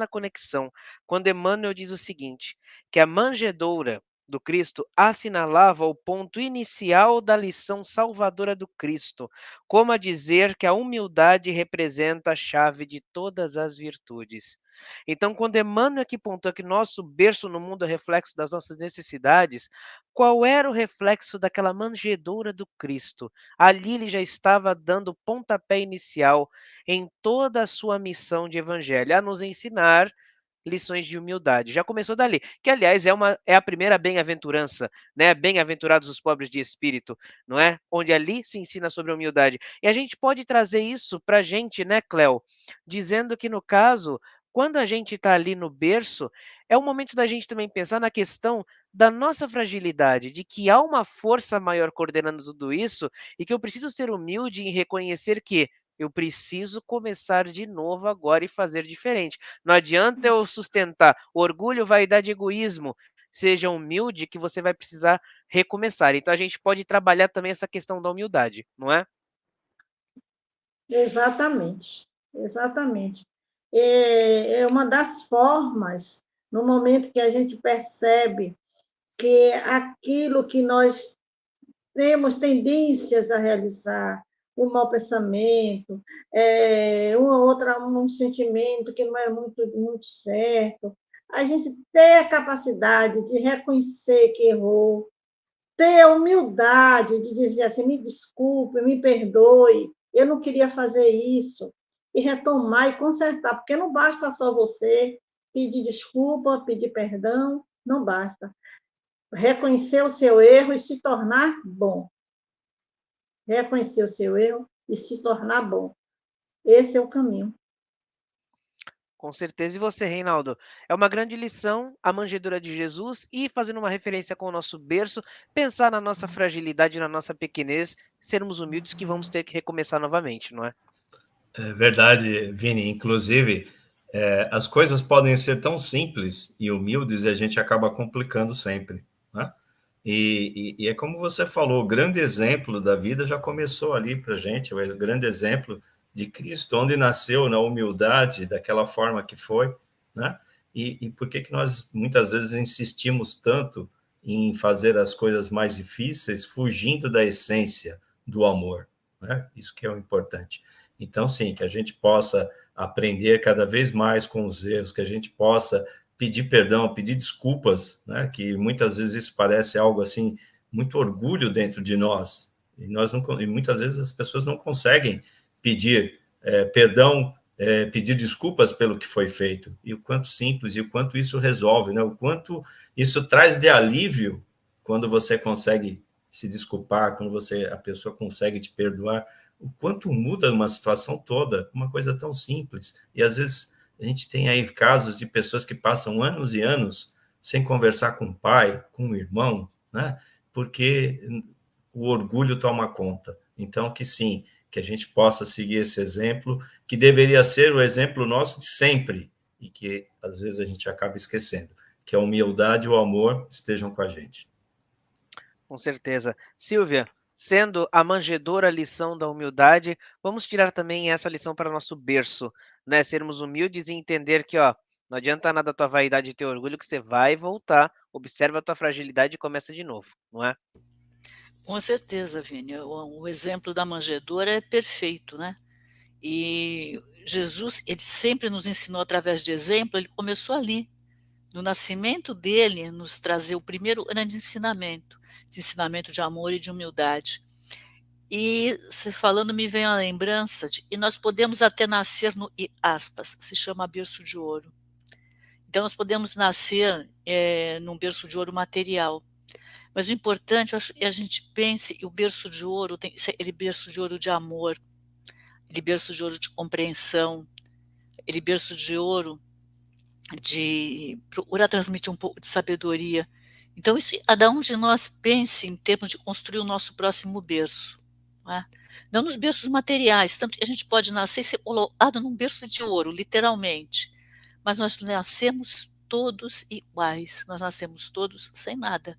conexão, quando Emmanuel diz o seguinte, que a manjedoura do Cristo assinalava o ponto inicial da lição salvadora do Cristo, como a dizer que a humildade representa a chave de todas as virtudes. Então, quando Emmanuel aqui pontou que nosso berço no mundo é reflexo das nossas necessidades, qual era o reflexo daquela manjedoura do Cristo? Ali ele já estava dando o pontapé inicial em toda a sua missão de evangelho, a nos ensinar lições de humildade. Já começou dali, que aliás é a primeira bem-aventurança, né? Bem-aventurados os pobres de espírito, não é? Onde ali se ensina sobre a humildade. E a gente pode trazer isso para a gente, né, Cléo? Dizendo que no caso, quando a gente está ali no berço, é o momento da gente também pensar na questão da nossa fragilidade, de que há uma força maior coordenando tudo isso e que eu preciso ser humilde em reconhecer que eu preciso começar de novo agora e fazer diferente. Não adianta eu sustentar orgulho, vaidade e egoísmo. Seja humilde que você vai precisar recomeçar. Então a gente pode trabalhar também essa questão da humildade, não é? Exatamente, exatamente. É uma das formas, no momento que a gente percebe que aquilo que nós temos tendências a realizar, um mau pensamento, um sentimento que não é muito certo, a gente ter a capacidade de reconhecer que errou, ter a humildade de dizer assim, me desculpe, me perdoe, eu não queria fazer isso, e retomar e consertar, porque não basta só você pedir desculpa, pedir perdão, não basta. Reconhecer o seu erro e se tornar bom. Reconhecer o seu erro e se tornar bom. Esse é o caminho. Com certeza. E você, Reinaldo? É uma grande lição a manjedoura de Jesus e, fazendo uma referência com o nosso berço, pensar na nossa fragilidade, na nossa pequenez, sermos humildes que vamos ter que recomeçar novamente, não é? É verdade, Vini. Inclusive, as coisas podem ser tão simples e humildes e a gente acaba complicando sempre, né? E é como você falou, o grande exemplo da vida já começou ali para a gente, o grande exemplo de Cristo, onde nasceu na humildade, daquela forma que foi, né? E por que nós muitas vezes insistimos tanto em fazer as coisas mais difíceis, fugindo da essência do amor, né? Isso que é o importante. Então, sim, que a gente possa aprender cada vez mais com os erros, que a gente possa pedir perdão, pedir desculpas, né? Que muitas vezes isso parece algo assim, muito orgulho dentro de nós, e muitas vezes as pessoas não conseguem pedir perdão, pedir desculpas pelo que foi feito, e o quanto simples, e o quanto isso resolve, né? O quanto isso traz de alívio quando você consegue se desculpar, quando a pessoa consegue te perdoar, o quanto muda uma situação toda, uma coisa tão simples, e às vezes a gente tem aí casos de pessoas que passam anos e anos sem conversar com o pai, com o irmão, né? Porque o orgulho toma conta. Então, que sim, que a gente possa seguir esse exemplo, que deveria ser o exemplo nosso de sempre, e que às vezes a gente acaba esquecendo, que a humildade e o amor estejam com a gente. Com certeza. Silvia, sendo a manjedoura a lição da humildade, vamos tirar também essa lição para nosso berço, né? Sermos humildes e entender que, ó, não adianta nada a tua vaidade e teu orgulho, que você vai voltar, observa a tua fragilidade e começa de novo, não é? Com certeza, Vini. O exemplo da manjedoura é perfeito, né? E Jesus, ele sempre nos ensinou através de exemplo, ele começou ali, no nascimento dele, nos trazer o primeiro grande ensinamento, esse ensinamento de amor e de humildade. E você falando me vem a lembrança de, e nós podemos até nascer no, e aspas, se chama berço de ouro. Então nós podemos nascer num berço de ouro material. Mas o importante, eu acho, é a gente pense, e o berço de ouro tem ele berço de ouro de amor, ele berço de ouro de compreensão, ele berço de ouro de procurar transmitir um pouco de sabedoria. Então, isso, cada um de nós pense em termos de construir o nosso próximo berço. Não é? Não nos berços materiais, tanto que a gente pode nascer e ser colocado num berço de ouro, literalmente. Mas nós nascemos todos iguais, nós nascemos todos sem nada.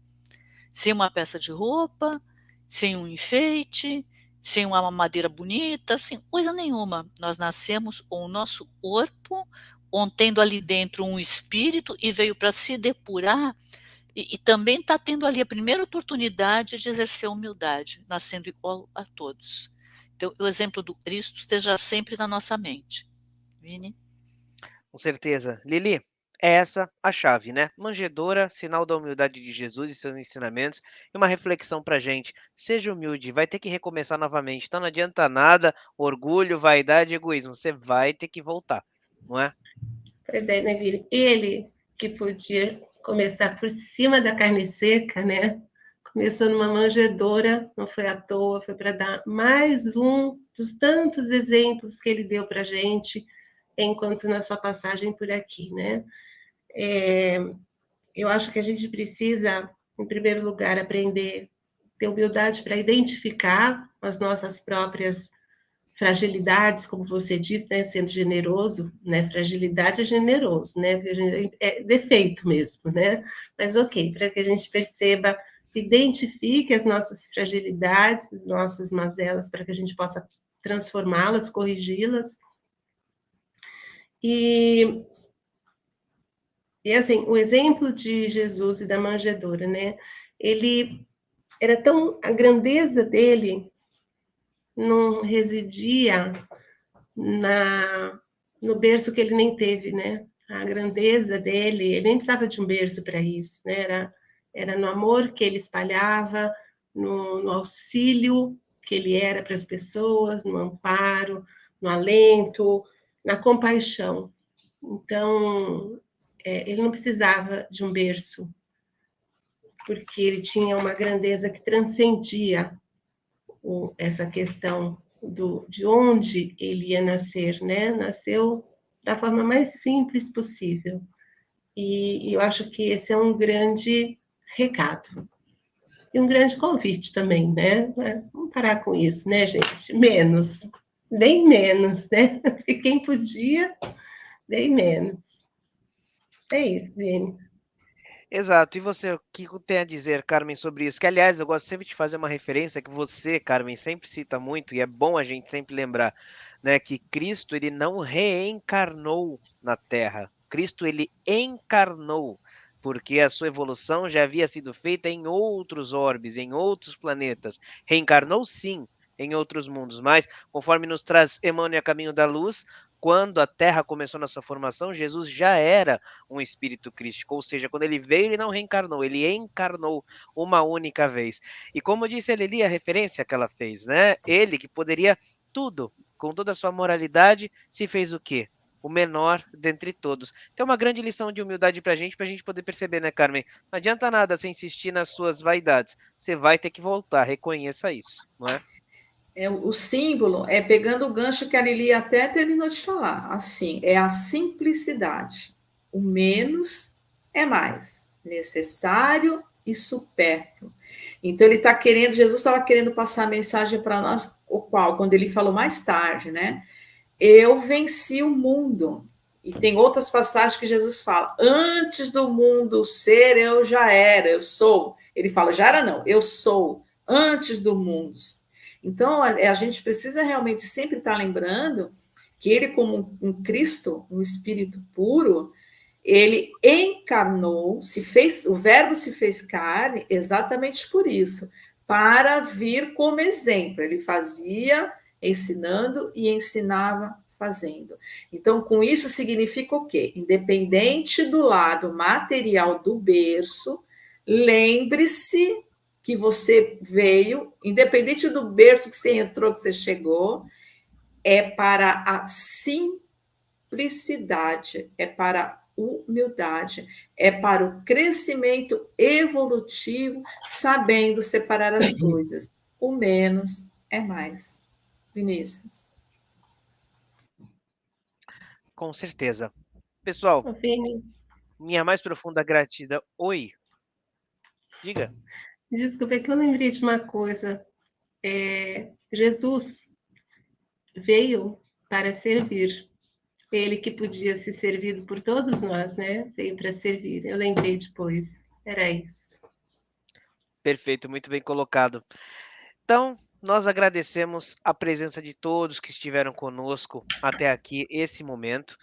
Sem uma peça de roupa, sem um enfeite, sem uma mamadeira bonita, sem coisa nenhuma. Nós nascemos com o nosso corpo, contendo ali dentro um espírito e veio para se depurar e também está tendo ali a primeira oportunidade de exercer a humildade, nascendo igual a todos. Então, o exemplo do Cristo esteja sempre na nossa mente. Vini? Com certeza. Lili, é essa a chave, né? Manjedoura, sinal da humildade de Jesus e seus ensinamentos, e uma reflexão pra gente. Seja humilde, vai ter que recomeçar novamente. Então não adianta nada, orgulho, vaidade, egoísmo. Você vai ter que voltar, não é? Pois é, né, Vini? Ele que podia começar por cima da carne seca, né? Começou numa manjedoura, não foi à toa, foi para dar mais um dos tantos exemplos que ele deu para a gente enquanto na sua passagem por aqui, né? Eu acho que a gente precisa, em primeiro lugar, aprender a ter humildade para identificar as nossas próprias fragilidades, como você disse, né, sendo generoso, né, fragilidade é generoso, né, é defeito mesmo, né, mas ok, para que a gente perceba, identifique as nossas fragilidades, as nossas mazelas, para que a gente possa transformá-las, corrigi-las. E assim, o exemplo de Jesus e da manjedoura, né? Ele era tão... A grandeza dele não residia no berço que ele nem teve, né? A grandeza dele, ele nem precisava de um berço para isso, né? Era no amor que ele espalhava, no auxílio que ele era para as pessoas, no amparo, no alento, na compaixão. Então, ele não precisava de um berço, porque ele tinha uma grandeza que transcendia essa questão de onde ele ia nascer, né? Nasceu da forma mais simples possível. E eu acho que esse é um grande recado. E um grande convite também, né? Vamos parar com isso, né, gente? Menos, bem menos, né? E quem podia, bem menos. É isso, Vini. Exato. E você, o que tem a dizer, Carmen, sobre isso? Que, aliás, eu gosto sempre de fazer uma referência que você, Carmen, sempre cita muito, e é bom a gente sempre lembrar, né, que Cristo, ele não reencarnou na Terra. Cristo, ele encarnou, porque a sua evolução já havia sido feita em outros orbes, em outros planetas. Reencarnou, sim, em outros mundos, mas, conforme nos traz Emmanuel a Caminho da Luz, quando a Terra começou na sua formação, Jesus já era um espírito crístico, ou seja, quando ele veio, ele não reencarnou, ele encarnou uma única vez. E como disse a Lili, a referência que ela fez, né? Ele que poderia tudo, com toda a sua moralidade, se fez o quê? O menor dentre todos. Tem uma grande lição de humildade para a gente poder perceber, né, Carmen? Não adianta nada você insistir nas suas vaidades. Você vai ter que voltar, reconheça isso, não é? O símbolo é pegando o gancho que a Lili até terminou de falar. Assim, é a simplicidade. O menos é mais. Necessário e supérfluo. Então, ele está querendo, Jesus estava querendo passar a mensagem para nós, o qual, quando ele falou mais tarde, né? Eu venci o mundo. E tem outras passagens que Jesus fala: antes do mundo ser, eu já era, eu sou. Ele fala, já era não, eu sou, antes do mundo. Então, a gente precisa realmente sempre estar lembrando que ele, como um Cristo, um Espírito puro, ele encarnou, o Verbo se fez carne exatamente por isso, para vir como exemplo. Ele fazia ensinando e ensinava fazendo. Então, com isso significa o quê? Independente do lado material do berço, lembre-se que você veio, independente do berço que você entrou, que você chegou, é para a simplicidade, é para a humildade, é para o crescimento evolutivo, sabendo separar as coisas. O menos é mais. Vinícius. Com certeza. Pessoal, Vini, minha mais profunda gratidão. Oi, diga. desculpa, é que eu lembrei de uma coisa. Jesus veio para servir. Ele que podia ser servido por todos nós, né? Veio para servir. Eu lembrei depois. Era isso. Perfeito, muito bem colocado. Então, nós agradecemos a presença de todos que estiveram conosco até aqui, esse momento.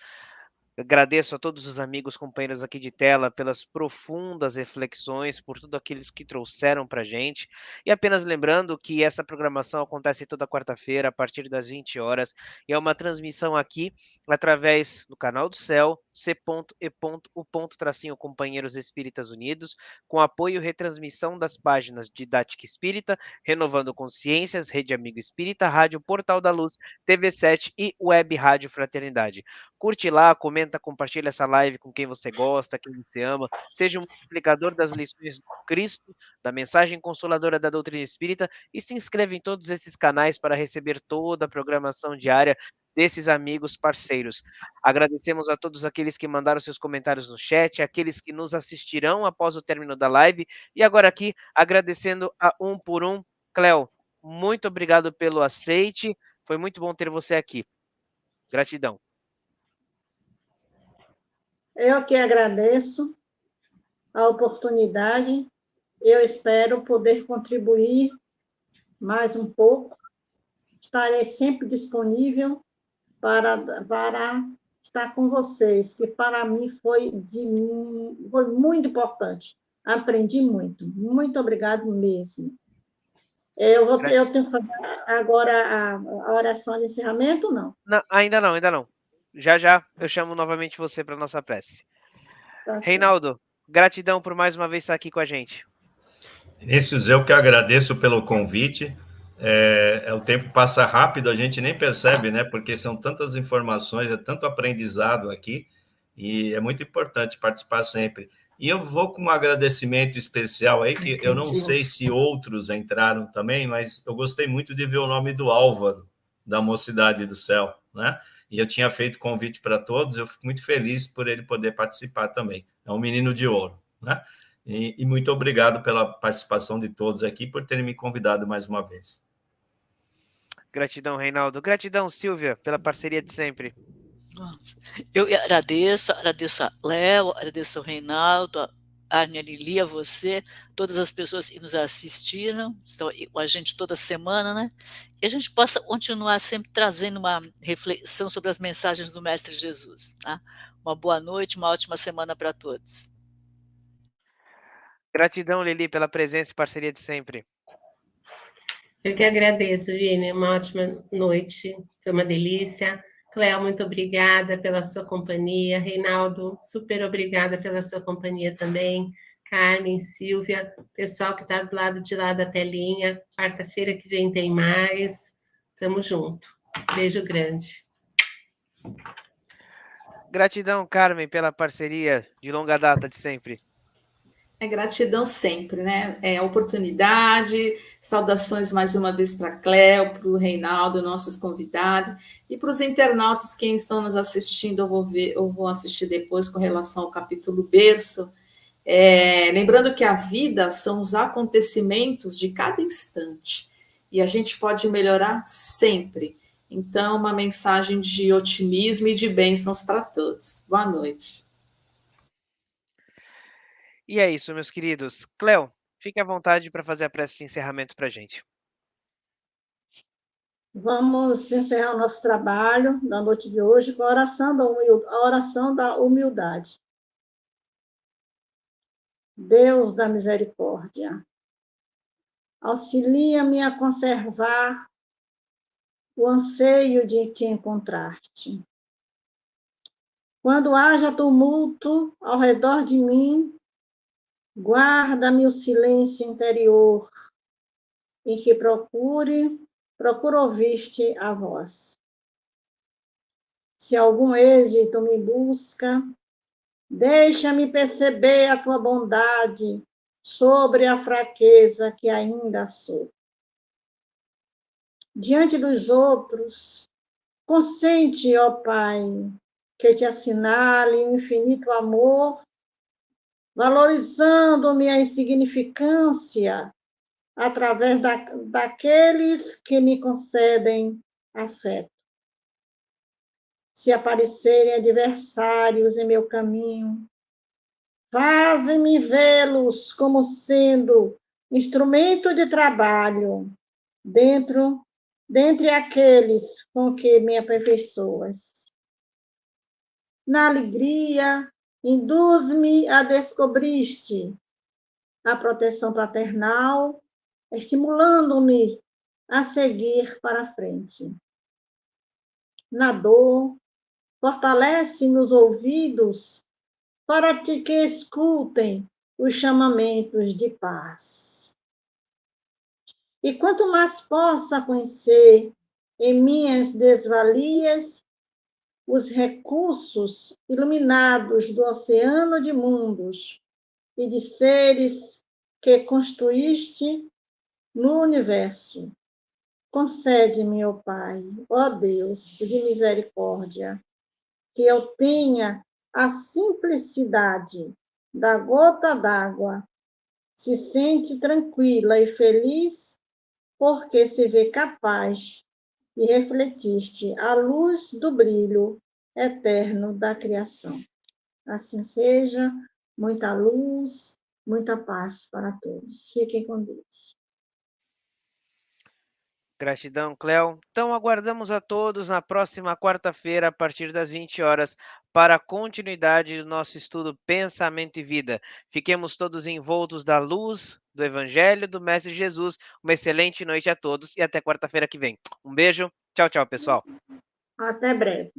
Agradeço a todos os amigos, companheiros aqui de tela, pelas profundas reflexões, por tudo aquilo que trouxeram para a gente. E apenas lembrando que essa programação acontece toda quarta-feira, a partir das 20 horas, e é uma transmissão aqui através do canal do Céu, C.E.U.Companheiros Espíritas Unidos, com apoio e retransmissão das páginas Didática Espírita, Renovando Consciências, Rede Amigo Espírita, Rádio Portal da Luz, TV7 e Web Rádio Fraternidade. Curte lá, comenta, compartilha essa live com quem você gosta, quem você ama. Seja um multiplicador das lições do Cristo, da mensagem consoladora da doutrina espírita e se inscreva em todos esses canais para receber toda a programação diária desses amigos parceiros. Agradecemos a todos aqueles que mandaram seus comentários no chat, aqueles que nos assistirão após o término da live e agora aqui agradecendo a um por um. Cléo, muito obrigado pelo aceite. Foi muito bom ter você aqui. Gratidão. Eu que agradeço a oportunidade. Eu espero poder contribuir mais um pouco estarei sempre disponível para estar com vocês, que para mim foi muito importante. Aprendi muito. Muito obrigado mesmo. Eu tenho que fazer agora a oração de encerramento, não? Não, ainda não, ainda não. Já já eu chamo novamente você para nossa prece. Tá certo. Reinaldo, gratidão por mais uma vez estar aqui com a gente. Vinícius, eu que agradeço pelo convite. O tempo passa rápido, a gente nem percebe, né? Porque são tantas informações, é tanto aprendizado aqui, e é muito importante participar sempre. E eu vou com um agradecimento especial aí, que eu não sei se outros entraram também, mas eu gostei muito de ver o nome do Álvaro, da Mocidade do Céu, né? E eu tinha feito convite para todos, eu fico muito feliz por ele poder participar também. É um menino de ouro, né? E muito obrigado pela participação de todos aqui, por terem me convidado mais uma vez. Gratidão, Reinaldo. Gratidão, Silvia, pela parceria de sempre. Nossa. Eu agradeço a Léo, agradeço ao Reinaldo, a Arne, a Lili, a você, todas as pessoas que nos assistiram, estão com a gente toda semana, né? Que a gente possa continuar sempre trazendo uma reflexão sobre as mensagens do Mestre Jesus, tá? Uma boa noite, uma ótima semana para todos. Gratidão, Lili, pela presença e parceria de sempre. Eu que agradeço, Vini, uma ótima noite, foi uma delícia. Cléo, muito obrigada pela sua companhia. Reinaldo, super obrigada pela sua companhia também. Carmen, Silvia, pessoal que está do lado de lá da telinha. Quarta-feira que vem tem mais. Tamo junto. Beijo grande. Gratidão, Carmen, pela parceria de longa data de sempre. Gratidão sempre, né? Oportunidade, saudações mais uma vez para a Cléo, para o Reinaldo, nossos convidados, e para os internautas que estão nos assistindo, eu vou assistir depois com relação ao capítulo berço. Lembrando que a vida são os acontecimentos de cada instante, e a gente pode melhorar sempre. Então, uma mensagem de otimismo e de bênçãos para todos. Boa noite. E é isso, meus queridos. Cléo, fique à vontade para fazer a prece de encerramento para a gente. Vamos encerrar o nosso trabalho da noite de hoje com a oração da humildade. Deus da misericórdia, auxilia-me a conservar o anseio de te encontrar-te. Quando haja tumulto ao redor de mim, guarda-me o silêncio interior, em que procuro ouvir-te a voz. Se algum êxito me busca, deixa-me perceber a tua bondade sobre a fraqueza que ainda sou. Diante dos outros, consente, ó Pai, que te assinale o infinito amor, valorizando minha insignificância através daqueles que me concedem afeto. Se aparecerem adversários em meu caminho, fazem-me vê-los como sendo instrumento de trabalho dentre aqueles com que me aperfeiçoas. Na alegria, induz-me a descobrir-te a proteção paternal, estimulando-me a seguir para frente. Na dor, fortalece-me os ouvidos para que escutem os chamamentos de paz. E quanto mais possa conhecer em minhas desvalias os recursos iluminados do oceano de mundos e de seres que construíste no universo, concede-me, ó Pai, ó Deus de misericórdia, que eu tenha a simplicidade da gota d'água, se sente tranquila e feliz, porque se vê capaz de refletir-te a luz do brilho eterno da criação. Assim seja, muita luz, muita paz para todos. Fiquem com Deus. Gratidão, Cléo. Então, aguardamos a todos na próxima quarta-feira, a partir das 20 horas, para a continuidade do nosso estudo Pensamento e Vida. Fiquemos todos envoltos da luz do Evangelho do Mestre Jesus. Uma excelente noite a todos e até quarta-feira que vem. Um beijo. Tchau, tchau, pessoal. Até breve.